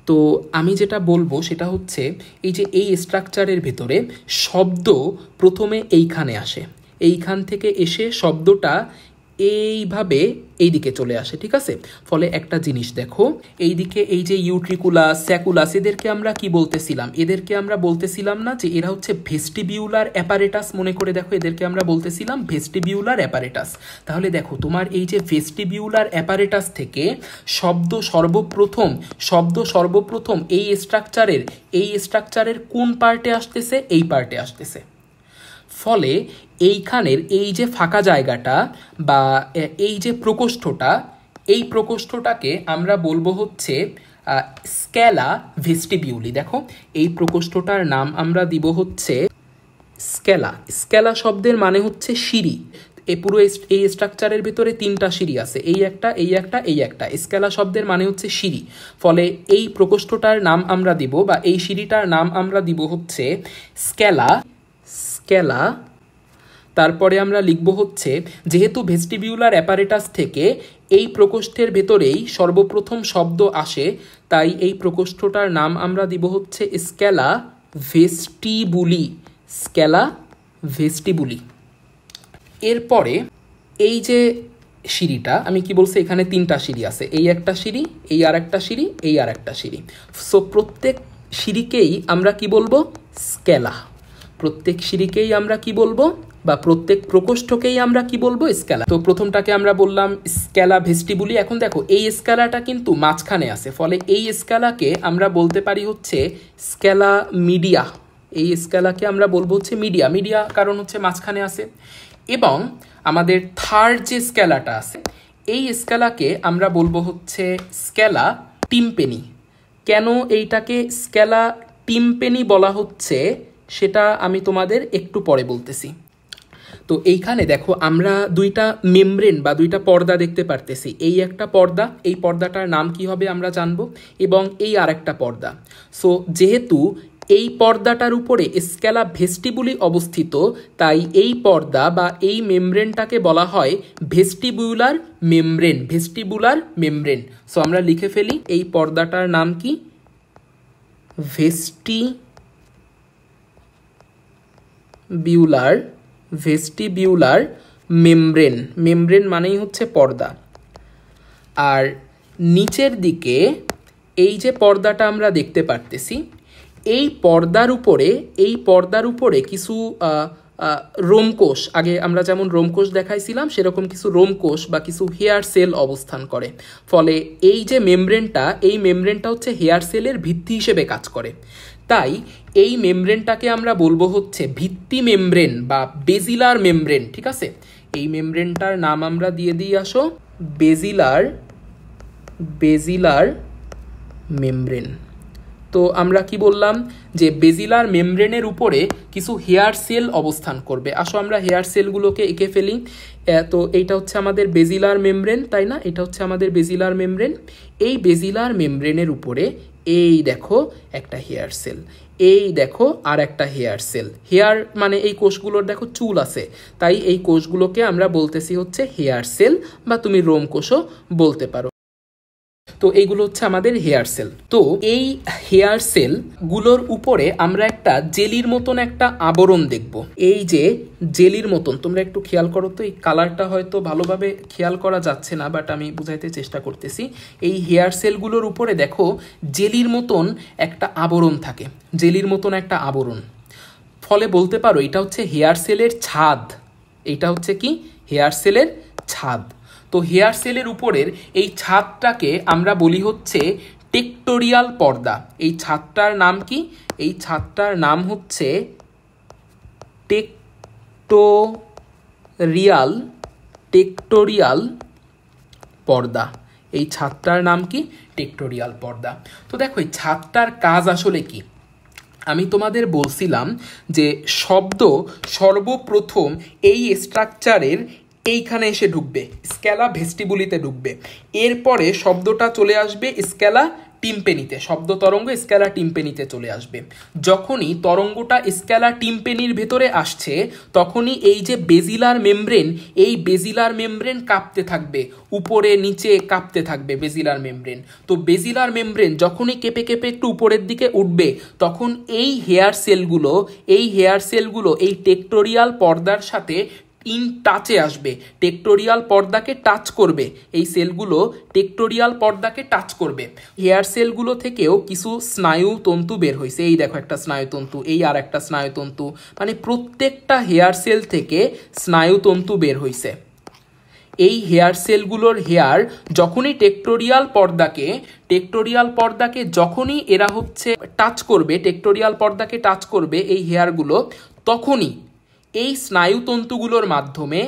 তো আমি যেটা বলবো সেটা হচ্ছে, এই যে এই স্ট্রাকচারের ভেতরে শব্দ প্রথমে এইখানে আসে, এইখান থেকে এসে শব্দটা এইভাবে এই দিকে চলে আসে, ঠিক আছে। ফলে একটা জিনিস দেখো, এই দিকে এই যে ইউট্রিকুলাস, স্যাকুলাস, এদেরকে আমরা কি বলতেছিলাম? এদেরকে আমরা বলতেছিলাম না যে এরা হচ্ছে ভেস্টিবিউলার অ্যাপারেটাস? মনে করে দেখো, এদেরকে আমরা বলতেছিলাম ভেস্টিবিউলার অ্যাপারেটাস। তাহলে দেখো, তোমার এই যে ভেস্টিবিউলার অ্যাপারেটাস থেকে শব্দ সর্বপ্রথম এই স্ট্রাকচারের কোন পার্টে আসতেছে? এই পার্টে আসতেছে। ফলে এইখানের এই যে ফাঁকা জায়গাটা বা এই যে এই প্রকোষ্ঠটাকে আমরা বলবো হচ্ছে স্ক্যালা ভেস্টিবিউলি। দেখো, এই প্রকোষ্ঠটার নাম আমরা দিব হচ্ছে স্ক্যালা। স্ক্যালা শব্দের মানে হচ্ছে সিঁড়ি। এই পুরো এই স্ট্রাকচারের ভিতরে 3টা সিঁড়ি আছে, এই একটা। স্ক্যালা শব্দের মানে হচ্ছে সিঁড়ি। ফলে এই প্রকোষ্ঠটার নাম আমরা দিব, বা এই সিঁড়িটার নাম আমরা দিব হচ্ছে স্ক্যালা। তারপরে আমরা লিখব হচ্ছে, যেহেতু ভেস্টিবিউলার অ্যাপারেটাস থেকে এই প্রকোষ্ঠের ভেতরেই সর্বপ্রথম শব্দ আসে, তাই এই প্রকোষ্ঠটার নাম আমরা দিব হচ্ছে স্ক্যালা ভেস্টিবুলি। এরপরে এই যে সিঁড়িটা, আমি কি বলছি, এখানে 3টা সিঁড়ি আছে, এই একটা সিঁড়ি, এই আর একটা সিঁড়ি, এই আর একটা সিঁড়ি। সো প্রত্যেক সিঁড়িকেই আমরা কি বলবো? স্ক্যালা। প্রত্যেক সিঁড়িকেই আমরা কি বলবো, বা প্রত্যেক প্রকোষ্ঠকেই আমরা কি বলবো? স্ক্যালা। তো প্রথমটাকে আমরা বললাম স্ক্যালা ভেস্টিবুলি। এখন দেখো, এই স্ক্যালাটা কিন্তু মাঝখানে আছে, ফলে এই স্ক্যালাকে আমরা বলতে পারি হচ্ছে স্ক্যালা মিডিয়া। এই স্ক্যালাকে আমরা বলবো হচ্ছে মিডিয়া, কারণ হচ্ছে মাঝখানে আছে। এবং আমাদের থার্ড যে স্ক্যালাটা আছে, এই স্ক্যালাকে আমরা বলবো হচ্ছে স্ক্যালা টিম্পেনি। কেন এইটাকে স্ক্যালা টিম্পেনি বলা হচ্ছে সেটা আমি তোমাদের একটু পরে বলতেছি। তো এইখানে দেখো, আমরা 2টা মেমব্রেন বা 2টা পর্দা দেখতে পারতেছি। এই একটা পর্দা, এই পর্দাটার নাম কি হবে আমরা জানবো, এবং এই আর একটা পর্দা। সো যেহেতু এই পর্দাটার উপরে স্ক্যালা ভেস্টিবুলি অবস্থিত, তাই এই পর্দা বা এই মেমব্রেনটাকে বলা হয় ভেস্টিবিউলার মেমব্রেন। সো আমরা লিখে ফেলি, এই পর্দাটার নাম কি? ভেস্টিবিউলার মেমব্রেন মানেই হচ্ছে পর্দা। আর নিচের দিকে এই যে পর্দাটা আমরা দেখতে পারতেছি, এই পর্দার উপরে কিছু রোমকোষ, আগে আমরা যেমন রোমকোষ দেখাইছিলাম সেরকম কিছু রোমকোষ বা কিছু হেয়ার সেল অবস্থান করে। ফলে এই যে মেমব্রেনটা হচ্ছে হেয়ার সেলের ভিত্তি হিসেবে কাজ করে। তাই এই মেমব্রেনটাকে আমরা বলবো হচ্ছে ভিত্তি মেমব্রেন বা বেজিলার মেমব্রেন, ঠিক আছে। এই মেমব্রেনটার নাম আমরা দিয়ে দিই, আসো, বেজিলার মেমব্রেন। তো আমরা কি বললাম, যে বেজিলার মেমব্রেনের উপরে কিছু হেয়ার সেল অবস্থান করবে। আসো আমরা হেয়ার সেলগুলোকে এঁকে ফেলি। তো এইটা হচ্ছে আমাদের বেজিলার মেমব্রেন, তাই না? এটা হচ্ছে আমাদের বেজিলার মেমব্রেন। এই বেজিলার মেমব্রেনের উপরে এই দেখো একটা হেয়ার সেল, এই দেখো আর একটা হেয়ার সেল। হেয়ার মানে এই কোষগুলোর দেখো চুল আছে, তাই এই কোষগুলোকে আমরা বলতেছি হচ্ছে হেয়ার সেল, বা তুমি রোম কোষও বলতে পারো। তো এইগুলো হচ্ছে আমাদের হেয়ার সেল। তো এই হেয়ার সেল গুলোর উপরে আমরা একটা জেলির মতন একটা আবরণ দেখব। এই যে জেলির মতন, তোমরা একটু খেয়াল করো তো, এই কালারটা হয়তো ভালোভাবে খেয়াল করা যাচ্ছে না, বাট আমি বুঝাইতে চেষ্টা করতেছি। এই হেয়ার সেলগুলোর উপরে দেখো জেলির মতন একটা আবরণ থাকে, ফলে বলতে পারো এটা হচ্ছে হেয়ার সেলের ছাদ। এটা হচ্ছে কি? হেয়ার সেলের ছাদ। তো হেয়ার সেলের উপরের এই ছাদটাকে আমরা বলি হচ্ছে টেক্টোরিয়াল পর্দা। এই ছাদটার নাম কি? এই ছাদটার নাম হচ্ছে টেক্টোরিয়াল পর্দা। এই ছাদটার নাম কি? টেক্টোরিয়াল পর্দা। তো দেখো, এই ছাদটার কাজ আসলে কি? আমি তোমাদের বলছিলাম যে শব্দ সর্বপ্রথম এই স্ট্রাকচারের এইখানে এসে ঢুকবে, স্ক্যালা ভেস্টিবুলিতে ঢুকবে। এরপরে শব্দটা চলে আসবে স্ক্যালা টিম্পেনিতে, শব্দ তরঙ্গ স্ক্যালা টিম্পেনিতে চলে আসবে। যখনই তরঙ্গটা স্ক্যালা টিম্পেনির ভেতরে আসছে, তখনই এই যে বেজিলার মেমব্রেন, এই বেজিলার মেমব্রেন কাঁপতে থাকবে, উপরে নিচে কাঁপতে থাকবে বেজিলার মেমব্রেন। তো বেজিলার মেমব্রেন যখনই কেঁপে কেঁপে একটু উপরের দিকে উঠবে, তখন এই হেয়ার সেলগুলো এই টেক্টোরিয়াল পর্দার সাথে ইন টাচে আসবে, টেক্টোরিয়াল পর্দাকে টাচ করবে, এই সেলগুলো টেক্টোরিয়াল পর্দাকে টাচ করবে। হেয়ার সেলগুলো থেকেও কিছু স্নায়ুতন্তু বের হয়েছে, এই দেখো একটা স্নায়ুতন্তু, এই আর একটা স্নায়ুতন্তু, মানে প্রত্যেকটা হেয়ার সেল থেকে স্নায়ুতন্তু বের হয়েছে। এই হেয়ার সেলগুলোর হেয়ার যখনই টেক্টোরিয়াল পর্দাকে যখনই এরা হচ্ছে টাচ করবে, টেক্টোরিয়াল পর্দাকে টাচ করবে এই হেয়ারগুলো, তখনই এই স্নায়ুতন্তুগুলোর মাধ্যমে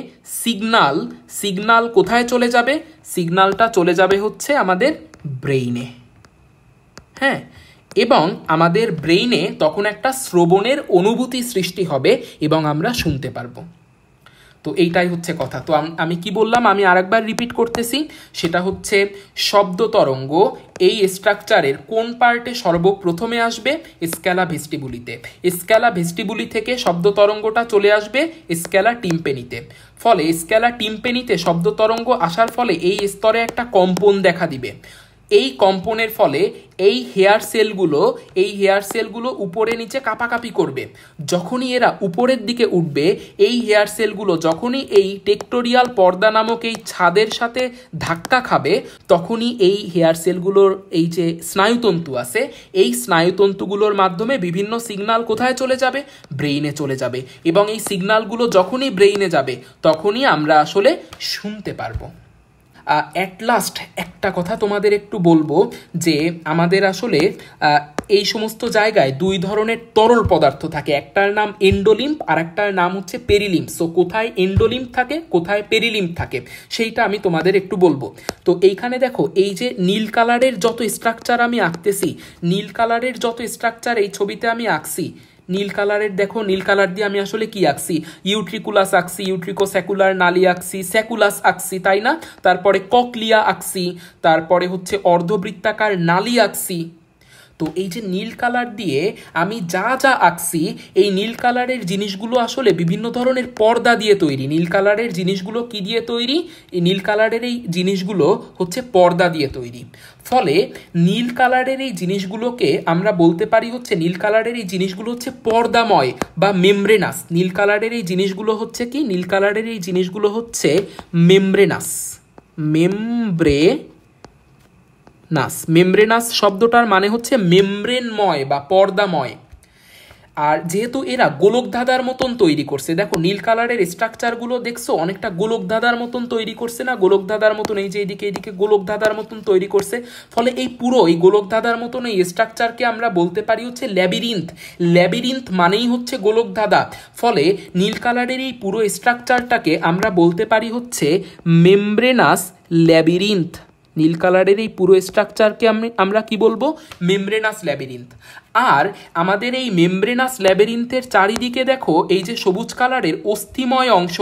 সিগনাল কোথায় চলে যাবে? সিগনালটা চলে যাবে হচ্ছে আমাদের ব্রেইনে। হ্যাঁ, এবং আমাদের ব্রেইনে তখন একটা শ্রবণের অনুভূতি সৃষ্টি হবে এবং আমরা শুনতে পারবো। তো এইটাই হচ্ছে কথা। তো আমি কি বললাম, আমি আরেকবার রিপিট করতেছি, সেটা হচ্ছে শব্দ তরঙ্গ এই স্ট্রাকচারের কোন পার্টে সর্বপ্রথমে আসবে? স্ক্যালা ভেস্টিবুলিতে। স্ক্যালা ভেস্টিবুলি থেকে শব্দ তরঙ্গটা চলে আসবে স্ক্যালা টিম্পেনিতে। ফলে স্ক্যালা টিম্পেনিতে শব্দ তরঙ্গ আসার ফলে এই স্তরে একটা কম্পন দেখা দিবে। এই কম্পনের ফলে এই হেয়ার সেলগুলো উপরে নিচে কাঁপাকাঁপি করবে। যখনই এরা উপরের দিকে উঠবে, এই হেয়ার সেলগুলো যখনই এই টেক্টোরিয়াল পর্দা নামক এই ছাদের সাথে ধাক্কা খাবে, তখনই এই হেয়ার সেলগুলোর এই যে স্নায়ুতন্তু আছে, এই স্নায়ুতন্তুগুলোর মাধ্যমে বিভিন্ন সিগন্যাল কোথায় চলে যাবে? ব্রেইনে চলে যাবে। এবং এই সিগন্যালগুলো যখনই ব্রেইনে যাবে, তখনই আমরা আসলে শুনতে পারবো। অ্যাট লাস্ট একটা কথা তোমাদের একটু বলবো, যে আমাদের আসলে এই সমস্ত জায়গায় দুই ধরনের তরল পদার্থ থাকে, একটার নাম এন্ডোলিম্ফ আর একটার নাম হচ্ছে পেরিলিম্ফ। সো কোথায় এন্ডোলিম্ফ থাকে, কোথায় পেরিলিম্ফ থাকে, সেইটা আমি তোমাদের একটু বলবো। তো এইখানে দেখো, এই যে নীল কালারের যত স্ট্রাকচার আমি আঁকতেছি, নীল কালারের যত স্ট্রাকচার এই ছবিতে আমি আঁকছি, নীল কালারের দেখো, নীল কালার দিয়ে আমি আসলে কি আঁকছি? ইউট্রিকুলাস আঁকছি, ইউট্রিকোস্যাকুলার নালী আঁকছি, স্যাকুলাস আঁকছি, তাই না? তারপরে ককলিয়া আঁকছি, তারপরে হচ্ছে অর্ধবৃত্তাকার নালী আঁকছি। তো এই যে নীল কালার দিয়ে আমি যা যা আঁকছি, এই নীল কালারের জিনিসগুলো আসলে বিভিন্ন ধরনের পর্দা দিয়ে তৈরি। নীল কালারের জিনিসগুলো কি দিয়ে তৈরি? এই নীল কালারের এই জিনিসগুলো হচ্ছে পর্দা দিয়ে তৈরি। ফলে নীল কালারের এই জিনিসগুলোকে আমরা বলতে পারি হচ্ছে, নীল কালারের এই জিনিসগুলো হচ্ছে পর্দাময় বা মেমব্রেনাস। নীল কালারের এই জিনিসগুলো হচ্ছে কি? নীল কালারের এই জিনিসগুলো হচ্ছে মেমব্রেনাস। মেমব্রেনাস শব্দটার মানে হচ্ছে মেমব্রেনময় বা পর্দাময়। আর যেহেতু এরা গোলক ধাঁধার মতন তৈরি করছে, দেখো নীল কালারের স্ট্রাকচারগুলো দেখছো অনেকটা গোলক ধাঁধার মতন তৈরি করছে না? গোলক ধাঁধার মতন এই যে এইদিকে গোলক ধাঁধার মতন তৈরি করছে। ফলে এই পুরো এই গোলক ধাঁধার মতন এই স্ট্রাকচারকে আমরা বলতে পারি হচ্ছে ল্যাবিরিন্থ মানেই হচ্ছে গোলক ধাঁধা। ফলে নীল কালারের এই পুরো স্ট্রাকচারটাকে আমরা বলতে পারি হচ্ছে মেমব্রেনাস ল্যাবিরিন্থ। নীল কালারের এই পুরো স্ট্রাকচারকে আমরা কি বলবো? Membranous labyrinth. আর আমাদের এই মেমব্রেনাস ল্যাবিরিন্থের চারিদিকে দেখো, এই যে সবুজ কালারের অস্থিময় অংশ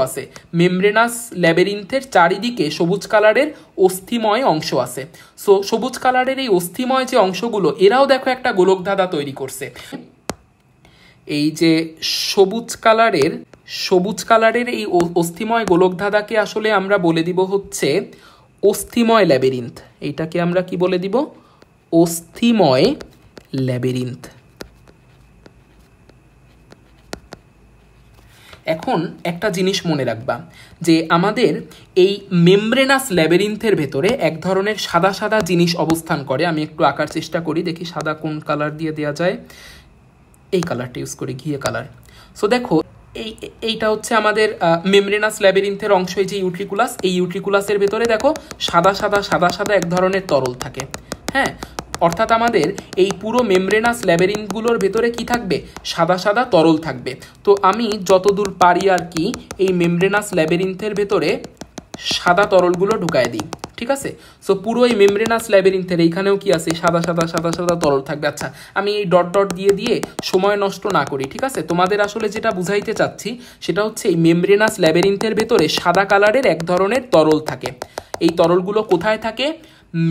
আছে। মেমব্রেনাস ল্যাবিরিন্থের চারিদিকে সবুজ কালারের অস্থিময় অংশ আছে। সো সবুজ কালারের এই অস্থিময় যে অংশগুলো, এরাও দেখো একটা গোলক ধাঁধা তৈরি করছে। এই যে সবুজ কালারের এই অস্থিময় গোলক ধাঁধাকে আসলে আমরা বলে দিব হচ্ছে অস্থিময় ল্যাবিরিন্থ। এইটাকে আমরা কি বলে দিব? অস্থিময় ল্যাবিরিন্থ। এখন একটা জিনিস মনে রাখবা, যে আমাদের এই মেমব্রেনাস ল্যাবিরিন্থের ভেতরে এক ধরনের সাদা সাদা জিনিস অবস্থান করে। আমি একটু আঁকার চেষ্টা করি, দেখি সাদা কোন কালার দিয়ে দেওয়া যায়। এই কালারটা ইউজ করি, ঘিয়ে কালার। সো দেখো, এইটা হচ্ছে আমাদের মেমব্রেনাস ল্যাবিরিন্থের অংশ, এই যে ইউট্রিকুলাস। এই ইউট্রিকুলাসের ভেতরে দেখো সাদা সাদা এক ধরনের তরল থাকে। হ্যাঁ, অর্থাৎ আমাদের এই পুরো মেমব্রেনাস ল্যাবিরিন্থগুলোর ভেতরে কি থাকবে? সাদা সাদা তরল থাকবে। তো আমি যতদূর পারি আর কি এই মেমব্রেনাস ল্যাবিরিন্থের ভেতরে সাদা তরলগুলো ঢুকায় দিই, ঠিক আছে? সো পুরো এই মেমব্রেনাস ল্যাবিরিন্থের এইখানেও কি আছে? সাদা সাদা তরল থাকবে। আচ্ছা, আমি এই ডট দিয়ে সময় নষ্ট না করি, ঠিক আছে? তোমাদের আসলে যেটা বুঝাইতে চাচ্ছি সেটা হচ্ছে, এই মেমব্রেনাস ল্যাবিরিন্থের ভেতরে সাদা কালারের এক ধরনের তরল থাকে। এই তরলগুলো কোথায় থাকে?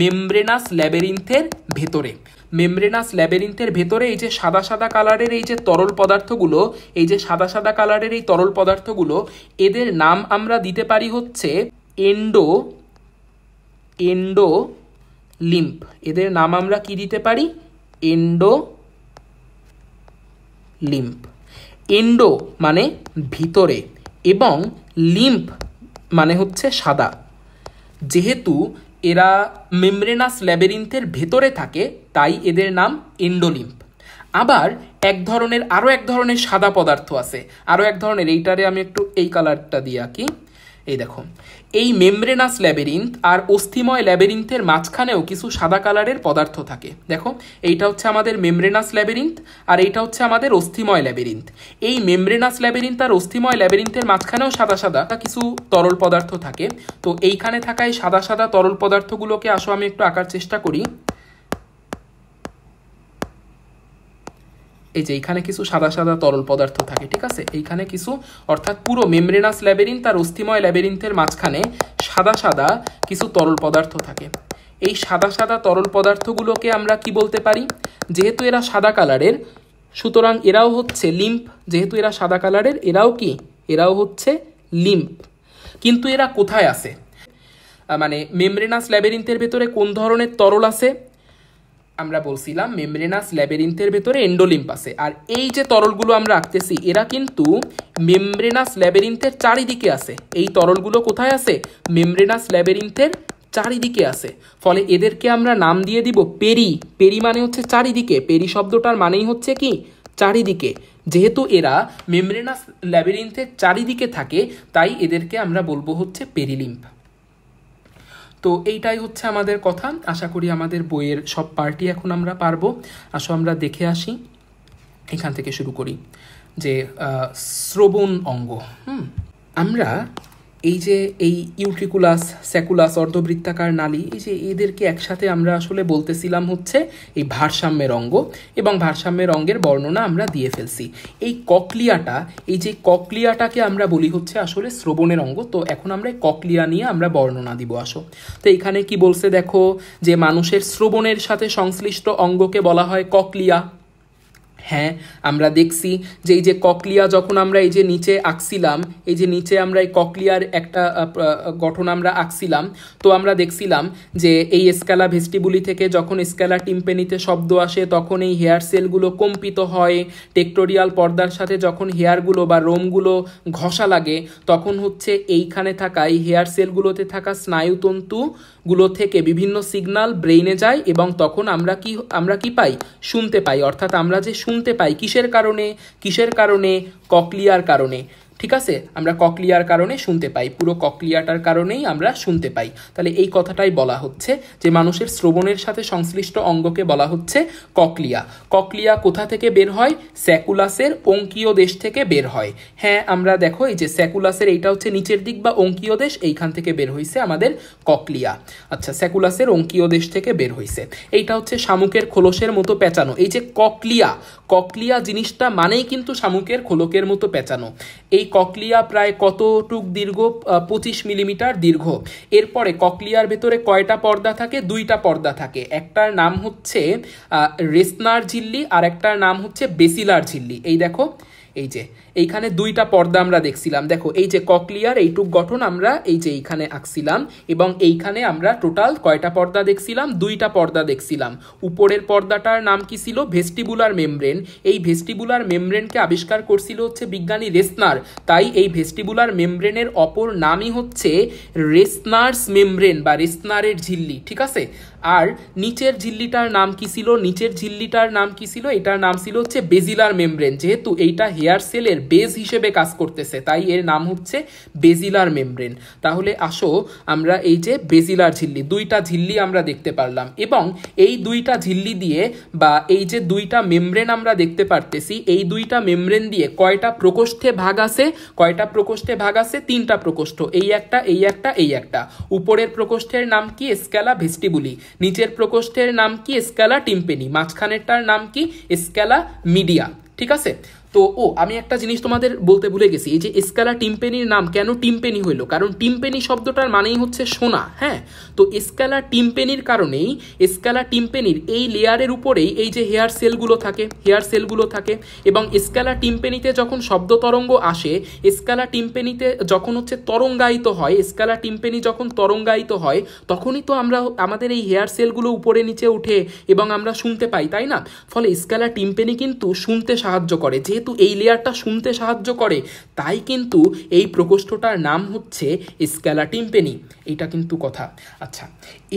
মেমব্রেনাস ল্যাবিরিন্থের ভেতরে। মেমব্রেনাস ল্যাবিরিন্থের ভেতরে এই যে সাদা কালারের এই যে তরল পদার্থগুলো, এই যে সাদা কালারের এই তরল পদার্থগুলো, এদের নাম আমরা দিতে পারি হচ্ছে এন্ডোলিম্ফ। এদের নাম আমরা কি দিতে পারি? এন্ডোলিম্ফ। এন্ডো মানে ভিতরে এবং লিম্ফ মানে হচ্ছে সাদা। যেহেতু এরা মেমব্রেনাস ল্যাবিরিন্থের ভেতরে থাকে তাই এদের নাম এন্ডোলিম্ফ। আবার আরও এক ধরনের সাদা পদার্থ আছে, আরও এক ধরনের, এইটারে আমি একটু এই কালারটা দিয়ে আঁকি। এই দেখো, এই মেমব্রেনাস ল্যাবিরিন্থ আর অস্থিময় ল্যাবিরিন্থের মাঝখানেও কিছু সাদা কালারের পদার্থ থাকে। দেখো, এইটা হচ্ছে আমাদের মেমব্রেনাস ল্যাবিরিন্থ আর এইটা হচ্ছে আমাদের অস্থিময় ল্যাবিরিন্থ। এই মেমব্রেনাস ল্যাবিরিন্থ আর অস্থিময় ল্যাবিরিন্থের মাঝখানেও সাদা সাদা কিছু তরল পদার্থ থাকে। তো এইখানে থাকা এই সাদা সাদা তরল পদার্থগুলোকে আসো আমি একটু আঁকার চেষ্টা করি। এই যে এইখানে কিছু সাদা সাদা তরল পদার্থ থাকে, ঠিক আছে, এইখানে কিছু, অর্থাৎ পুরো মেমব্রেনাস ল্যাবিরিন্থ আর অস্থিময় ল্যাবিরিন্থের মাঝখানে সাদা সাদা কিছু তরল পদার্থ থাকে। এই সাদা সাদা তরল পদার্থগুলোকে আমরা কি বলতে পারি? যেহেতু এরা সাদা কালারের, সুতরাং এরাও হচ্ছে লিম্ফ। যেহেতু এরা সাদা কালারের, এরাও হচ্ছে লিম্ফ। কিন্তু এরা কোথায় আছে? মানে মেমব্রেনাস ল্যাবিরিন্থের ভেতরে কোন ধরনের তরল আছে? আমরা বলছিলাম মেমব্রেনাস ল্যাবিরিন্থের ভেতরে এন্ডোলিম্ফ আছে। আর এই যে তরলগুলো আমরা আঁকতেছি এরা কিন্তু মেমব্রেনাস ল্যাবিরিন্থের চারিদিকে আছে। এই তরলগুলো কোথায় আছে? মেমব্রেনাস ল্যাবিরিন্থের চারিদিকে আছে। ফলে এদেরকে আমরা নাম দিয়ে দিব পেরি। পেরি মানে হচ্ছে চারিদিকে। পেরি শব্দটার মানেই হচ্ছে কি? চারিদিকে। যেহেতু এরা মেমব্রেনাস ল্যাবিরিন্থের চারিদিকে থাকে তাই এদেরকে আমরা বলবো হচ্ছে পেরিলিম্ফ। তো এইটাই হচ্ছে আমাদের কথা। আশা করি আমাদের বইয়ের সব পার্টি এখন আমরা পারবো। আসো আমরা দেখে আসি। এখান থেকে শুরু করি যে শ্রবণ অঙ্গ। আমরা এই যে এই ইউট্রিকুলাস, স্যাকুলাস, অর্ধবৃত্তাকার নালী, এই যে এদেরকে একসাথে আমরা আসলে বলতেছিলাম হচ্ছে এই ভারসাম্যের অঙ্গ, এবং ভারসাম্যের অঙ্গের বর্ণনা আমরা দিয়ে ফেলছি। এই ককলিয়াটাকে আমরা বলি হচ্ছে আসলে শ্রবণের অঙ্গ। তো এখন আমরা ককলিয়া নিয়ে আমরা বর্ণনা দিব। আসো, তো এখানে কি বলছে দেখো, যে মানুষের শ্রবণের সাথে সংশ্লিষ্ট অঙ্গকে বলা হয় ককলিয়া। হ্যাঁ, আমরা দেখছি যে এই যে ককলিয়া যখন আমরা এই যে নিচে আঁকছিলাম, এই যে নিচে আমরা এই ককলিয়ার একটা গঠন আমরা আঁকছিলাম, তো আমরা দেখছিলাম যে এই স্ক্যালা ভেস্টিবুলি থেকে যখন স্ক্যালা টিম্পেনিতে শব্দ আসে তখন এই হেয়ার সেলগুলো কম্পিত হয়। টেক্টোরিয়াল পর্দার সাথে যখন হেয়ারগুলো বা রোমগুলো ঘষা লাগে তখন হচ্ছে এইখানে থাকা এই হেয়ার সেলগুলোতে থাকা স্নায়ুতন্তুগুলো থেকে বিভিন্ন সিগন্যাল ব্রেইনে যায় এবং তখন আমরা কি পাই? শুনতে পাই। অর্থাৎ আমরা যে শুনতে পাই কিসের কারণে? ককলিয়ার কারণে। ঠিক আছে, আমরা ককলিয়ার কারণে শুনতে পাই, পুরো ককলিয়াটার কারণেই আমরা শুনতে পাই। তাহলে এই কথাটাই বলা হচ্ছে যে মানুষের শ্রবণের সাথে সংশ্লিষ্ট অঙ্গকে বলা হচ্ছে ককলিয়া। ককলিয়া কোথা থেকে বের হয়? স্যাকুলাসের অঙ্কীয় দেশ থেকে বের হয়। হ্যাঁ, আমরা দেখো এই যে স্যাকুলাসের এইটা হচ্ছে নিচের দিক বা অঙ্কীয় দেশ, এইখান থেকে বের হয়েছে আমাদের ককলিয়া। আচ্ছা, স্যাকুলাসের অঙ্কীয় দেশ থেকে বের হয়েছে। এইটা হচ্ছে শামুকের খোলসের মতো পেঁচানো। এই যে ককলিয়া জিনিসটা মানেই কিন্তু শামুকের খোলকের মতো পেঁচানো। এই ককলিয়া প্রায় কতটুক দীর্ঘ? 25 মিলিমিটার দীর্ঘ। এরপরে ককলিয়ার ভেতরে কয়টা পর্দা থাকে? 2টা পর্দা থাকে। একটার নাম হচ্ছে রেসনার ঝিল্লি আর একটার নাম হচ্ছে বেসিলার ঝিল্লি। এই দেখো, এই যে এইখানে 2টা পর্দা আমরা দেখছিলাম। দেখো এই যে ককলিয়ার এইটুক গঠন আমরা এই যে এইখানে আঁকছিলাম এবং এইখানে আমরা টোটাল কয়টা পর্দা দেখছিলাম? 2টা পর্দা দেখছিলাম। উপরের পর্দাটার নাম কি ছিল? Vestibular membrane. এই ভেস্টিবুলার মেমব্রেনকে আবিষ্কার করছিল হচ্ছে বিজ্ঞানী রেসনার। তাই এই ভেস্টিবুলার মেমব্রেনের অপর নামই হচ্ছে রেসনার্স মেমব্রেন বা রেসনারের ঝিল্লি। ঠিক আছে, আর নিচের ঝিল্লিটার নাম কি ছিল? এটার নাম ছিল হচ্ছে বেজিলার মেমব্রেন। যেহেতু এইটা হেয়ার সেলের বেজ হিসেবে কাজ করতেছে তাই এর নাম হচ্ছে বেজিলার মেমব্রেন। তাহলে আসো আমরা এই যে বেজিলার ঝিল্লি, 2টা ঝিল্লি আমরা দেখতে পারলাম, এবং এই 2টা ঝিল্লি দিয়ে বা এই যে 2টা মেমব্রেন আমরা দেখতে পারতেছি, এই 2টা মেমব্রেন দিয়ে কয়টা প্রকোষ্ঠে ভাগ আছে? 3টা প্রকোষ্ঠ। এই একটা। উপরের প্রকোষ্ঠের নাম কি? Scala vestibuli. নিচের প্রকোষ্ঠের নাম কি? স্ক্যালা টিম্পেনি। মাঝখানেরটার নাম কি? Scala media. ঠিক আছে, তো আমি একটা জিনিস তোমাদের বলতে ভুলে গেছি। এই যে স্ক্যালা টিম্পেনির নাম কেন টিম্পেনি হইলো? কারণ টিম্পেনি শব্দটার মানেই হচ্ছে শোনা। হ্যাঁ, তো স্ক্যালা টিম্পেনির কারণেই স্ক্যালা টিম্পেনির এই লেয়ারের উপরেই এই যে হেয়ার সেলগুলো থাকে এবং স্ক্যালা টিম্পেনিতে যখন শব্দ তরঙ্গ আসে, স্ক্যালা টিম্পেনিতে যখন হচ্ছে তরঙ্গায়িত হয় তখনই তো আমাদের এই হেয়ার সেলগুলো উপরে নিচে উঠে এবং আমরা শুনতে পাই, তাই না? ফলে স্ক্যালা টিম্পেনি কিন্তু শুনতে সাহায্য করে। যেহেতু যেহেতু এই লেয়ারটা শুনতে সাহায্য করে, তাই কিন্তু এই প্রকোষ্ঠটার নাম হচ্ছে স্ক্যালা টিম্পেনি। এইটা কিন্তু কথা। আচ্ছা,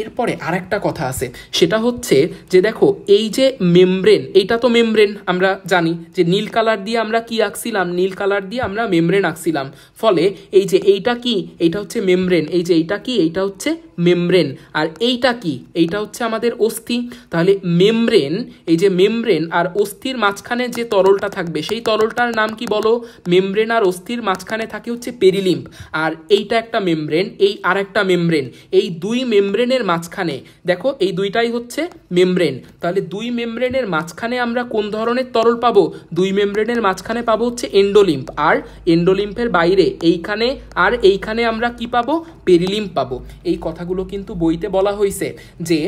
এরপরে আরেকটা কথা আছে, সেটা হচ্ছে যে দেখো এই যে মেমব্রেন, এইটা তো মেমব্রেন, আমরা জানি যে নীল কালার দিয়ে আমরা কি আঁকছিলাম, নীল কালার দিয়ে আমরা মেমব্রেন আঁকছিলাম। ফলে এই যে এইটা কি, এইটা হচ্ছে মেমব্রেন, এই যে এইটা কি, এইটা হচ্ছে মেমব্রেন, আর এইটা কি, এইটা হচ্ছে আমাদের অস্থি। তাহলে মেমব্রেন, এই যে মেমব্রেন আর অস্থির মাঝখানে যে তরলটা থাকবে সেই তরলটার নাম কি বলো? মেমব্রেন আর অস্থির মাঝখানে থাকে হচ্ছে পেরিলিম্ফ। আর এইটা একটা মেমব্রেন, এই আর একটা মেমব্রেন, এই দুই মেমব্রেনের মাঝখানে দেখো এই দুইটাই হচ্ছে মেমব্রেন। তাহলে দুই মেমব্রেনের মাঝখানে আমরা কোন ধরনের তরল পাবো? দুই মেমব্রেনের মাঝখানে পাবো হচ্ছে এন্ডোলিম্ফ, আর এন্ডোলিম্ফের বাইরে এইখানে আর এইখানে আমরা কি পাবো? পেরিলিম্ফ পাবো। এই কথাগুলো কিন্তু বইতে বলা হয়েছে যে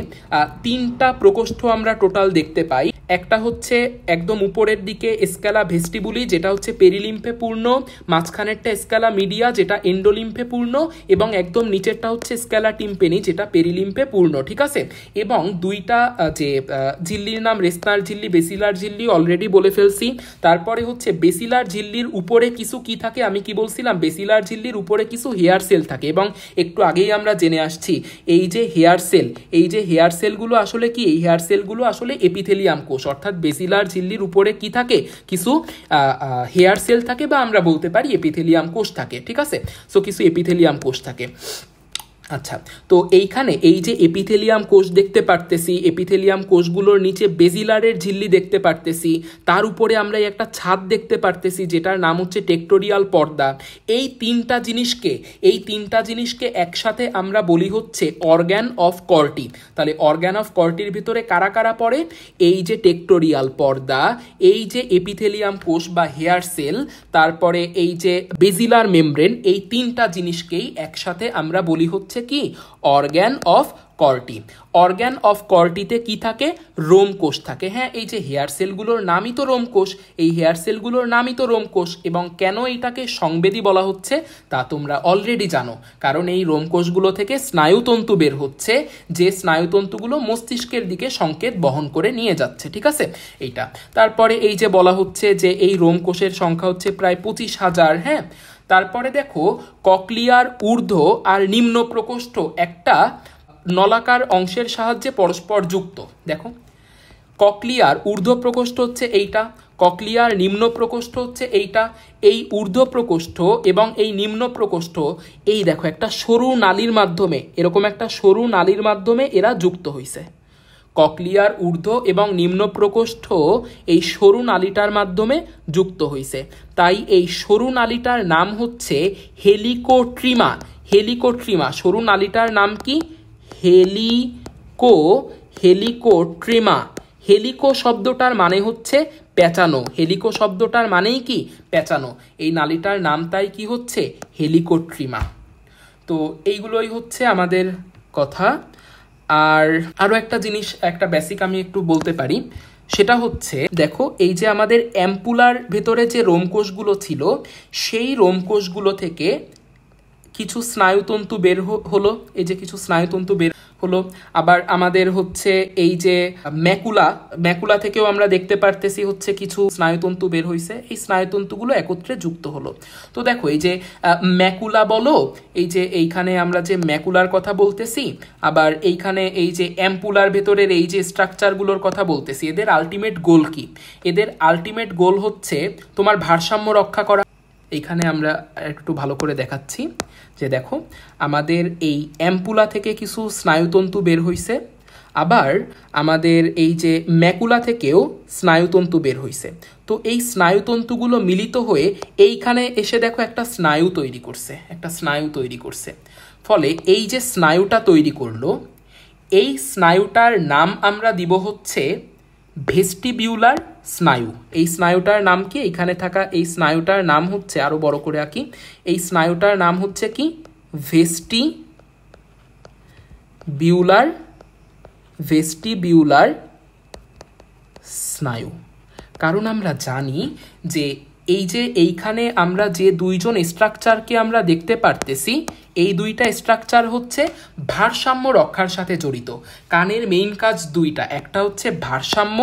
তিনটা প্রকোষ্ঠ আমরা টোটাল দেখতে পাই। একটা হচ্ছে একদম উপরের দিকে স্ক্যালা ভেস্টিবুলি, যেটা হচ্ছে পেরিলিম্ফে পূর্ণ, মাঝখানেরটা স্ক্যালা মিডিয়া যেটা এন্ডোলিম্ফে পূর্ণ, এবং একদম নিচেরটা হচ্ছে স্ক্যালা টিম্পেনি যেটা পেরিলিম্ফে পূর্ণ, ঠিক আছে। এবং দুইটা যে ঝিল্লির নাম রেস্নার ঝিল্লি, বেসিলার ঝিল্লি অলরেডি বলে ফেলছি। তারপরে হচ্ছে বেসিলার ঝিল্লির উপরে কিছু কি থাকে, আমি কি বলছিলাম? বেসিলার ঝিল্লির উপরে কিছু হেয়ার সেল থাকে, এবং একটু আগেই আমরা জেনে আসছি এই যে হেয়ার সেল, এই যে হেয়ার সেলগুলো আসলে কি? এই হেয়ার সেলগুলো আসলে এপিথেলিয়াম কোষ, অর্থাৎ বেসিলার ঝিল্লির উপরে কি থাকে? কিছু হেয়ার সেল থাকে, বা আমরা বলতে পারি এপিথেলিয়াম কোষ থাকে, ঠিক আছে। সো কিছু এপিথেলিয়াম কোষ থাকে। আচ্ছা, তো এইখানে এই যে এপিথেলিয়াম কোষ দেখতে পারতেছি, এপিথেলিয়াম কোষগুলোর নিচে বেসিলারের ঝিল্লি দেখতে পারতেছি, তার উপরে আমরা একটা ছাদ দেখতে পারতেছি যেটার নাম হচ্ছে টেক্টোরিয়াল পর্দা। এই তিনটা জিনিসকে একসাথে আমরা বলি হচ্ছে অর্গ্যান অফ কর্টি। তাহলে অর্গ্যান অফ কর্টির ভিতরে কারা কারা পড়ে? এই যে টেক্টোরিয়াল পর্দা, এই যে এপিথেলিয়াম কোষ বা হেয়ার সেল, তারপরে এই যে বেসিলার মেমব্রেন, এই তিনটা জিনিসকেই একসাথে আমরা বলি হচ্ছে কি? Organ of Corti. Organ of কর্টিতে কি থাকে? রোম কোষ থাকে। হ্যাঁ, এই যে হেয়ার সেলগুলোর নামই তো রোম কোষ, এই হেয়ার সেলগুলোর নামই তো রোম কোষ। এবং কেন এইটাকে সংবেদী বলা হচ্ছে তা তোমরা অলরেডি জানো, কারণ এই রোম কোষগুলো থেকে স্নায়ুতন্তু বের হচ্ছে, যে স্নায়ুতন্তুগুলো মস্তিষ্কের দিকে সংকেত বহন করে নিয়ে যাচ্ছে, ঠিক আছে এইটা। তারপরে এই যে বলা হচ্ছে যে এই রোম কোষের সংখ্যা হচ্ছে প্রায় 25,000। হ্যাঁ, তারপরে দেখো ককলিয়ার ঊর্ধ্ব আর নিম্ন প্রকোষ্ঠ একটা নলাকার অংশের সাহায্যে পরস্পর যুক্ত। দেখো ককলিয়ার ঊর্ধ্ব প্রকোষ্ঠ হচ্ছে এইটা, ককলিয়ার নিম্ন প্রকোষ্ঠ হচ্ছে এইটা। এই ঊর্ধ্ব প্রকোষ্ঠ এবং এই নিম্ন প্রকোষ্ঠ এই দেখো একটা সরু নালীর মাধ্যমে, এরকম একটা সরু নালীর মাধ্যমে এরা যুক্ত হয়েছে। ককলিয়ার ঊর্ধ্ব এবং নিম্ন প্রকোষ্ঠ এই সরু নালীটার মাধ্যমে যুক্ত হয়েছে, তাই এই সরু নালীটার নাম হচ্ছে হেলিকোট্রিমা। হেলিকোট্রিমা, সরু নালীটার নাম কি? হেলিকোট্রিমা। হেলিকো শব্দটার মানে হচ্ছে পেঁচানো, হেলিকো শব্দটার মানেই কি? পেঁচানো। এই নালীটার নাম তাই কি হচ্ছে? হেলিকোট্রিমা। তো এইগুলোই হচ্ছে আমাদের কথা। আর আরও একটা জিনিস, একটা বেসিক আমি একটু বলতে পারি, সেটা হচ্ছে দেখো এই যে আমাদের অ্যাম্পুলার ভেতরে যে রোমকোষগুলো ছিল, সেই রোমকোষগুলো থেকে কিছু স্নায়ুতন্তু বের হলো, এই যে কিছু স্নায়ুতন্তু বের হলো। আবার আমাদের হচ্ছে এই যে ম্যাকুলা থেকেও আমরা দেখতে পারতেছি হচ্ছে কিছু স্নায়ুতন্তু বের হয়েছে, এই স্নায়ুতন্তুগুলো একত্রে যুক্ত হলো। তো দেখো এই যে ম্যাকুলা বলো, এই যে এইখানে আমরা যে ম্যাকুলার কথা বলতেছি, আবার এইখানে এই যে অ্যাম্পুলার ভেতরের এই যে স্ট্রাকচারগুলোর কথা বলতেছি, এদের আলটিমেট গোল কি? এদের আলটিমেট গোল হচ্ছে তোমার ভারসাম্য রক্ষা করা। এইখানে আমরা একটু ভালো করে দেখাচ্ছি যে দেখো আমাদের এই অ্যাম্পুলা থেকে কিছু স্নায়ুতন্তু বের হইছে, আবার আমাদের এই যে ম্যাকুলা থেকেও স্নায়ুতন্তু বের হইছে। তো এই স্নায়ুতন্তুগুলো মিলিত হয়ে এইখানে এসে দেখো একটা স্নায়ু তৈরি করছে। ফলে এই যে স্নায়ুটা তৈরি করলো, এই স্নায়ুটার নাম আমরা দিব হচ্ছে ভেস্টিবিউলার স্নায়ু। এই স্নায়ুটার নাম কি? এখানে থাকা এই স্নায়ুটার নাম হচ্ছে, আরো বড় করে আঁকি, এই স্নায়ুটার নাম হচ্ছে কি? ভেস্টিবিউলার স্নায়ু। কারণ আমরা জানি যে এই যে এইখানে আমরা যে দুইজন স্ট্রাকচারকে আমরা দেখতে পারতেছি, এই দুইটা স্ট্রাকচার হচ্ছে ভারসাম্য রক্ষার সাথে জড়িত। কানের মেইন কাজ দুইটা, একটা হচ্ছে ভারসাম্য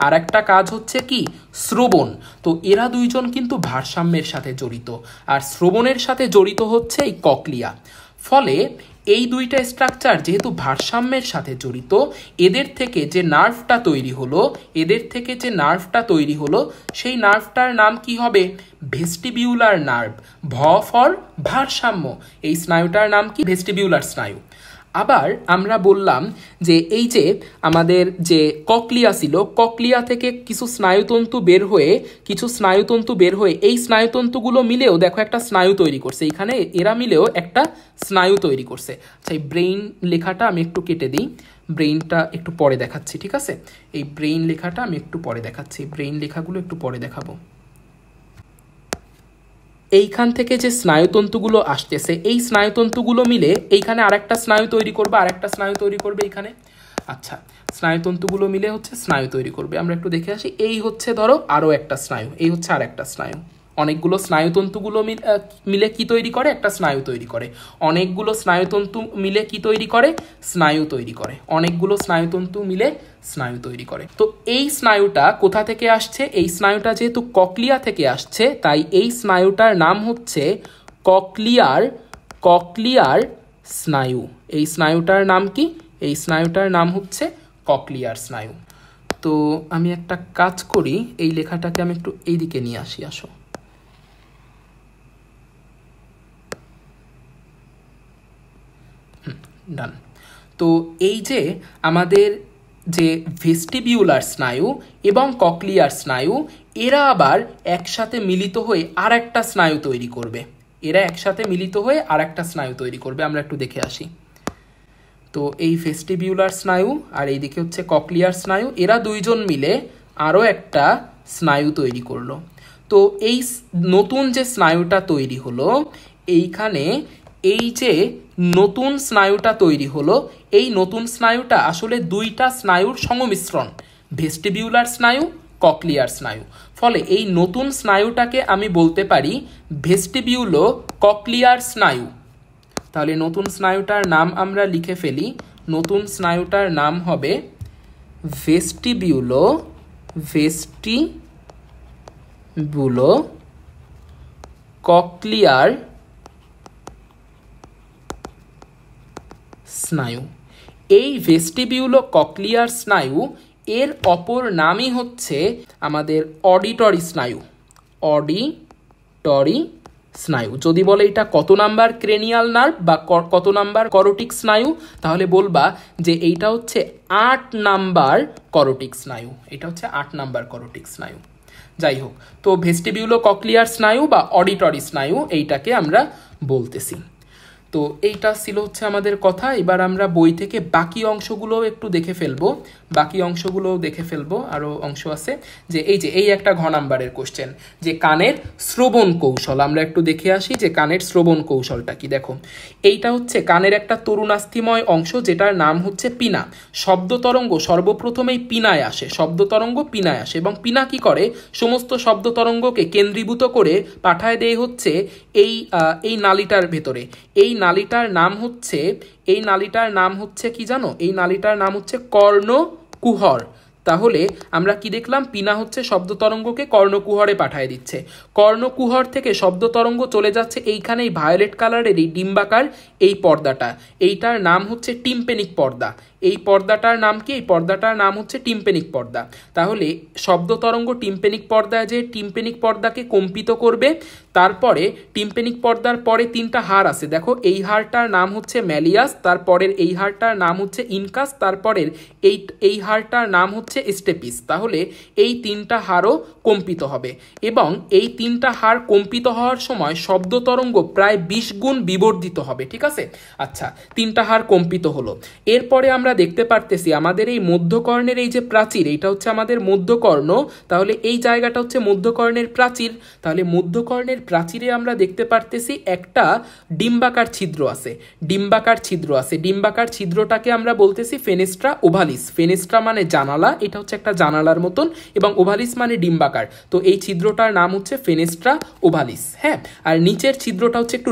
আর একটা কাজ হচ্ছে কি শ্রবণ। তো এরা দুইজন কিন্তু ভারসাম্যের সাথে জড়িত, আর শ্রবণের সাথে জড়িত হচ্ছে এই ককলিয়া। ফলে এই দুইটা স্ট্রাকচার যেহেতু ভারসাম্যের সাথে জড়িত, এদের থেকে যে নার্ভটা তৈরি হলো সেই নার্ভটার নাম কি হবে? Vestibular nerve. ভ ফর ভারসাম্য, এই স্নায়ুটার নাম কি? ভেস্টিবিউলার স্নায়ু। আবার আমরা বললাম যে এই যে আমাদের যে ককলিয়া ছিল, ককলিয়া থেকে কিছু স্নায়ুতন্তু বের হয়ে এই স্নায়ুতন্তুগুলো মিলেও দেখো একটা স্নায়ু তৈরি করছে, এখানে এরা মিলেও একটা স্নায়ু তৈরি করছে। আচ্ছা, এই ব্রেইন লেখাটা আমি একটু কেটে দিই, ব্রেইনটা একটু পরে দেখাচ্ছি, ঠিক আছে? এই ব্রেইন লেখাটা আমি একটু পরে দেখাচ্ছি, ব্রেইন লেখাগুলো একটু পরে দেখাবো। এইখান থেকে যে স্নায়ুতন্তুগুলো আসতেছে, এই স্নায়ুতন্তুগুলো মিলে এইখানে আরেকটা স্নায়ু তৈরি করবে এইখানে। আচ্ছা, স্নায়ুতন্তুগুলো মিলে হচ্ছে স্নায়ু তৈরি করবে। আমরা একটু দেখে আসি। এই হচ্ছে ধরো আরও একটা স্নায়ু, এই হচ্ছে আর একটা স্নায়ু। অনেকগুলো স্নায়ুতন্তুগুলো মিলে কি তৈরি করে? একটা স্নায়ু তৈরি করে। অনেকগুলো স্নায়ুতন্তু মিলে কি তৈরি করে? স্নায়ু তৈরি করে। অনেকগুলো স্নায়ুতন্তু মিলে স্নায়ু তৈরি করে। তো এই স্নায়ুটা কোথা থেকে আসছে? এই স্নায়ুটা যেহেতু ককলিয়া থেকে আসছে, তাই এই স্নায়ুটার নাম হচ্ছে ককলিয়ার স্নায়ু। এই স্নায়ুটার নাম কি? এই স্নায়ুটার নাম হচ্ছে ককলিয়ার স্নায়ু। তো আমি একটা কাজ করি, এই লেখাটাকে আমি একটু এইদিকে নিয়ে আসি, আসো। ডান। তো এই যে আমাদের যে ভেস্টিবিউলার স্নায়ু এবং ককলিয়ার স্নায়ু, এরা আবার একসাথে মিলিত হয়ে আর একটা স্নায়ু তৈরি করবে। আমরা একটু দেখে আসি। তো এই ভেস্টিবিউলার স্নায়ু আর এইদিকে হচ্ছে ককলিয়ার স্নায়ু, এরা দুইজন মিলে আরও একটা স্নায়ু তৈরি করলো। তো এই নতুন যে স্নায়ুটা তৈরি হলো, এইখানে এই যে নতুন স্নায়ুটা তৈরি হলো, এই নতুন স্নায়ুটা আসলে দুইটা স্নায়ুর সংমিশ্রণ, ভেস্টিবিউলার স্নায়ু, ককলিয়ার স্নায়ু। ফলে এই নতুন স্নায়ুটাকে আমি বলতে পারি ভেস্টিবিউলো ককলিয়ার স্নায়ু। তাহলে নতুন স্নায়ুটার নাম আমরা লিখে ফেলি। নতুন স্নায়ুটার নাম হবে ভেস্টিবিউলো ককলিয়ার স্নায়ু। এই ভেস্টিবিউলো ককলিয়ার স্নায়ু এর অপর নামই হচ্ছে আমাদের অডিটরি স্নায়ু। যদি বলে এটা কত নাম্বার ক্রেনিয়াল নার্ভ বা কত নাম্বার করোটিক স্নায়ু, তাহলে বলবা যে এইটা হচ্ছে 8 নাম্বার করোটিক স্নায়ু। যাই হোক, তো ভেস্টিবিউলো ককলিয়ার স্নায়ু বা অডিটরি স্নায়ু এইটাকে আমরা বলতেছি। তো এইটা ছিল হচ্ছে আমাদের কথা। এবার আমরা বই থেকে বাকি অংশগুলো একটু দেখে ফেলবো। আরও অংশ আছে, যে এই একটা ঘ নাম্বারের কোশ্চেন, যে কানের শ্রবণ কৌশল। আমরা একটু দেখে আসি যে কানের শ্রবণ কৌশলটা কি। দেখো, এইটা হচ্ছে কানের একটা তরুণাস্থিময় অংশ, যেটার নাম হচ্ছে পিনা। শব্দ তরঙ্গ সর্বপ্রথমেই পিনায় আসে, এবং পিনা কি করে? সমস্ত শব্দ তরঙ্গকে কেন্দ্রীভূত করে পাঠায় দেয় হচ্ছে এই নালীটার ভেতরে। এই নালীটার নাম হচ্ছে কি জানো? এই নালীটার নাম হচ্ছে কর্ণকুহর। তাহলে আমরা কি দেখলাম? পিনা হচ্ছে শব্দ তরঙ্গকে কর্ণকুহরে পাঠিয়ে দিচ্ছে। কর্ণকুহর থেকে শব্দ তরঙ্গ চলে যাচ্ছে এইখানে এই ভায়োলেট কালারের এই ডিম্বাকার এই পর্দাটা, এইটার নাম হচ্ছে টিম্পেনিক পর্দা। এই পর্দাটার নাম কি? এই পর্দাটার নাম হচ্ছে টিম্পেনিক পর্দা। তাহলে শব্দ তরঙ্গ টিম্পেনিক পর্দায় যে টিম্পেনিক পর্দাকে কম্পিত করবে। তারপরে টিম্পেনিক পর্দার পরে 3টা হাড় আছে, দেখো, এই হাড়টার নাম হচ্ছে ম্যালিয়াস, তারপরের এই হাড়টার নাম হচ্ছে ইনকাস, তারপরের এই হাড়টার নাম হচ্ছে স্টেপিস। তাহলে এই 3টা হাড়ও কম্পিত হবে, এবং এই 3টা হাড় কম্পিত হওয়ার সময় শব্দ তরঙ্গ প্রায় 20 গুণ বিবর্ধিত হবে। ঠিক আছে? আচ্ছা, 3টা হাড় কম্পিত হলো। এরপরে আমরা দেখতে পারতেছি আমাদের এই মধ্যকর্ণের এই যে প্রাচীর, এইটা হচ্ছে আমাদের মধ্যকর্ণ। তাহলে এই জায়গাটা হচ্ছে মধ্যকর্ণের প্রাচীর। তাহলে মধ্যকর্ণের প্রাচীরে আমরা দেখতে পারতেছি একটা ডিম্বাকার ছিদ্র আছে। ডিম্বাকার ছিদ্রটাকে আমরা বলতেছি ফেনেস্ট্রা ওভালিস। ফেনেস্ট্রা মানে জানালা, এটা হচ্ছে একটা জানালার মতন, এবং ওভালিস মানে ডিম্বাকার, তো এই ছিদ্রটার নাম হচ্ছে ফেনেস্ট্রা ওভালিস। হ্যাঁ, আর নিচের ছিদ্রটা হচ্ছে একটু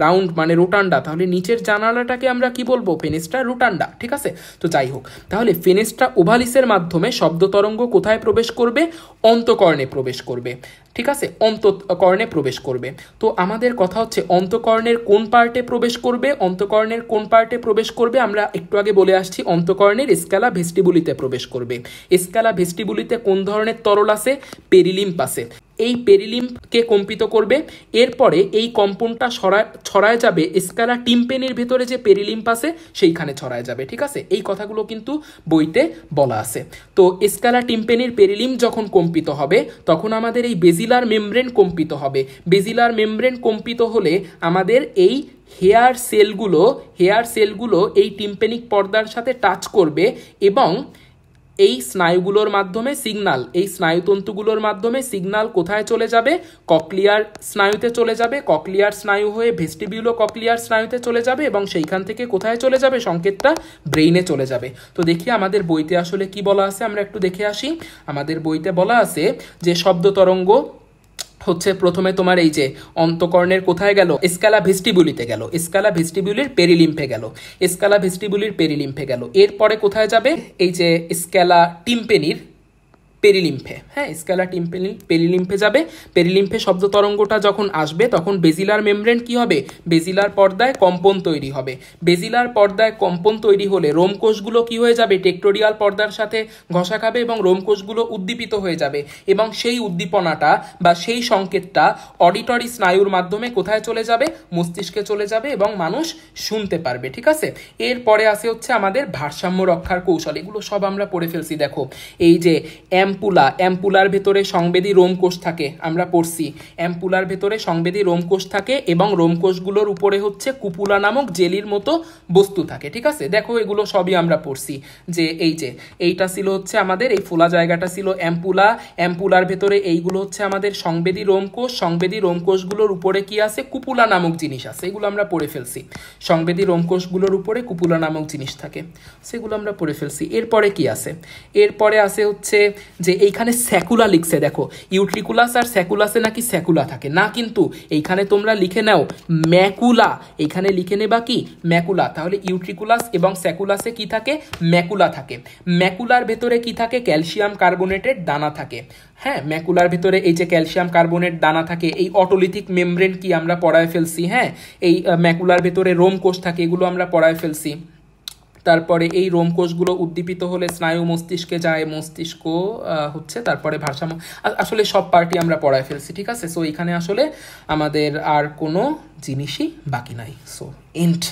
রাউন্ড মানে রোটান্ডা, তাহলে নিচের জানালাটাকে আমরা কি বলবো? ফেনেস্ট্রা রোটান্ডা। ঠিক আছে, তো যাই হোক, তাহলে ফেনেস্ট্রা ওভালিসের মাধ্যমে শব্দ তরঙ্গ কোথায় প্রবেশ করবে? অন্তঃকর্ণে প্রবেশ করবে। ঠিক আছে, অন্তঃকর্ণে প্রবেশ করবে। তো আমাদের কথা হচ্ছে অন্তঃকর্ণের কোন পার্টে প্রবেশ করবে? অন্তঃকর্ণের কোন পার্টে প্রবেশ করবে আমরা একটু আগে বলে আসছি, অন্তঃকর্ণের স্ক্যালা ভেস্টিবুলিতে প্রবেশ করবে। স্ক্যালা ভেস্টিবুলিতে কোন ধরনের তরল আছে? পেরিলিম্ফ আছে। এই পেরিলিম্ফকে কম্পিত করবে, এরপরে এই কম্পনটা ছড়ায় যাবে স্ক্যালা টিম্পেনির ভেতরে যে পেরিলিম্ফ আছে সেইখানে ছড়ায় যাবে। ঠিক আছে, এই কথাগুলো কিন্তু বইতে বলা আছে। তো স্ক্যালা টিম্পেনির পেরিলিম্ফ যখন কম্পিত হবে তখন আমাদের এই বেজিলার মেমব্রেন কম্পিত হবে। বেজিলার মেমব্রেন কম্পিত হলে আমাদের এই হেয়ার সেলগুলো এই টিম্পেনিক পর্দার সাথে টাচ করবে, এবং এই স্নায়ুগুলোর মাধ্যমে এই স্নায়ুতন্তুগুলোর মাধ্যমে সিগন্যাল কোথায় চলে যাবে? ককলিয়ার স্নায়ুতে চলে যাবে। ককলিয়ার স্নায়ু হয়ে ভেস্টিবিউলো ককলিয়ার স্নায়ুতে চলে যাবে, এবং সেইখান থেকে কোথায় চলে যাবে? সংকেতটা ব্রেইনে চলে যাবে। তো দেখি আমাদের বইতে আসলে কি বলা আছে, আমরা একটু দেখে আসি। আমাদের বইতে বলা আছে যে শব্দ তরঙ্গ হচ্ছে প্রথমে তোমার এই যে অন্তঃকর্ণের কোথায় গেল? স্ক্যালা ভেস্টিবুলিতে গেল, স্ক্যালা ভেস্টিবুলির পেরিলিম্ফে গেল, স্ক্যালা ভেস্টিবুলির পেরিলিম্ফে গেল। এরপরে কোথায় যাবে? এই যে স্ক্যালা টিম্পেনির পেরিলিম্ফে। হ্যাঁ, স্ক্যালা পেরিলিম্ফে যাবে। পেরিলিম্ফে শব্দ তরঙ্গটা যখন আসবে তখন বেজিলার মেমব্রেন কি হবে? বেজিলার পর্দায় কম্পন তৈরি হবে। বেজিলার পর্দায় কম্পন তৈরি হলে রোমকোষগুলো কি হয়ে যাবে? টেক্টোরিয়াল পর্দার সাথে ঘষা খাবে এবং রোমকোষগুলো উদ্দীপিত হয়ে যাবে, এবং সেই উদ্দীপনাটা বা সেই সংকেতটা অডিটরি স্নায়ুর মাধ্যমে কোথায় চলে যাবে? মস্তিষ্কে চলে যাবে, এবং মানুষ শুনতে পারবে। ঠিক আছে, এরপরে আসে হচ্ছে আমাদের ভারসাম্য রক্ষার কৌশল। এগুলো সব আমরা পড়ে ফেলছি। দেখো, এই যে অ্যাম্পুলার ভেতরে সংবেদী রোমকোষ থাকে, আমরা পড়ছি অ্যাম্পুলার ভেতরে সংবেদী রোমকোষ থাকে, এবং রোমকোষগুলোর উপরে হচ্ছে কুপুলা নামক জেলির মতো বস্তু থাকে। ঠিক আছে, দেখো এগুলো সবই আমরা পড়ছি, যে এইটা ছিল হচ্ছে আমাদের এই ফোলা জায়গাটা ছিল অ্যাম্পুলার ভেতরে এইগুলো হচ্ছে আমাদের সংবেদী রোমকোষগুলোর উপরে কি আছে? কুপুলা নামক জিনিস আছে। এগুলো আমরা পড়ে ফেলছি, সংবেদী রোমকোষগুলোর উপরে কুপুলা নামক জিনিস থাকে, সেগুলো আমরা পড়ে ফেলছি। এরপরে কি আছে? এরপরে আছে হচ্ছে যে এইখানে স্যাকুলা লিখছে। দেখো, ইউট্রিকুলাস আর স্যাকুলাসে নাকি স্যাকুলা থাকে না, কিন্তু এইখানে তোমরা লিখে নাও ম্যাকুলা। এইখানে লিখে নেবা কি? ম্যাকুলা। তাহলে ইউট্রিকুলাস এবং স্যাকুলাসে কি থাকে? ম্যাকুলা থাকে। ম্যাকুলার ভেতরে কি থাকে? ক্যালসিয়াম কার্বোনেটের দানা থাকে। হ্যাঁ, ম্যাকুলার ভেতরে এই যে ক্যালসিয়াম কার্বোনেট দানা থাকে। এই অটোলিথিক মেমব্রেন কি আমরা পড়ায় ফেলছি। হ্যাঁ, এই ম্যাকুলার ভেতরে রোমকোষ থাকে, এগুলো আমরা পড়ায় ফেলছি। তারপরে এই রোমকোষগুলো উদ্দীপিত হলে স্নায়ু মস্তিষ্কে যায়, মস্তিষ্ক হচ্ছে তারপরে ভারসাম্য, আসলে সব পার্টি আমরা পড়ায় ফেলছি। ঠিক আছে, সো এখানে আসলে আমাদের আর কোনো জিনিসই বাকি নাই। So and.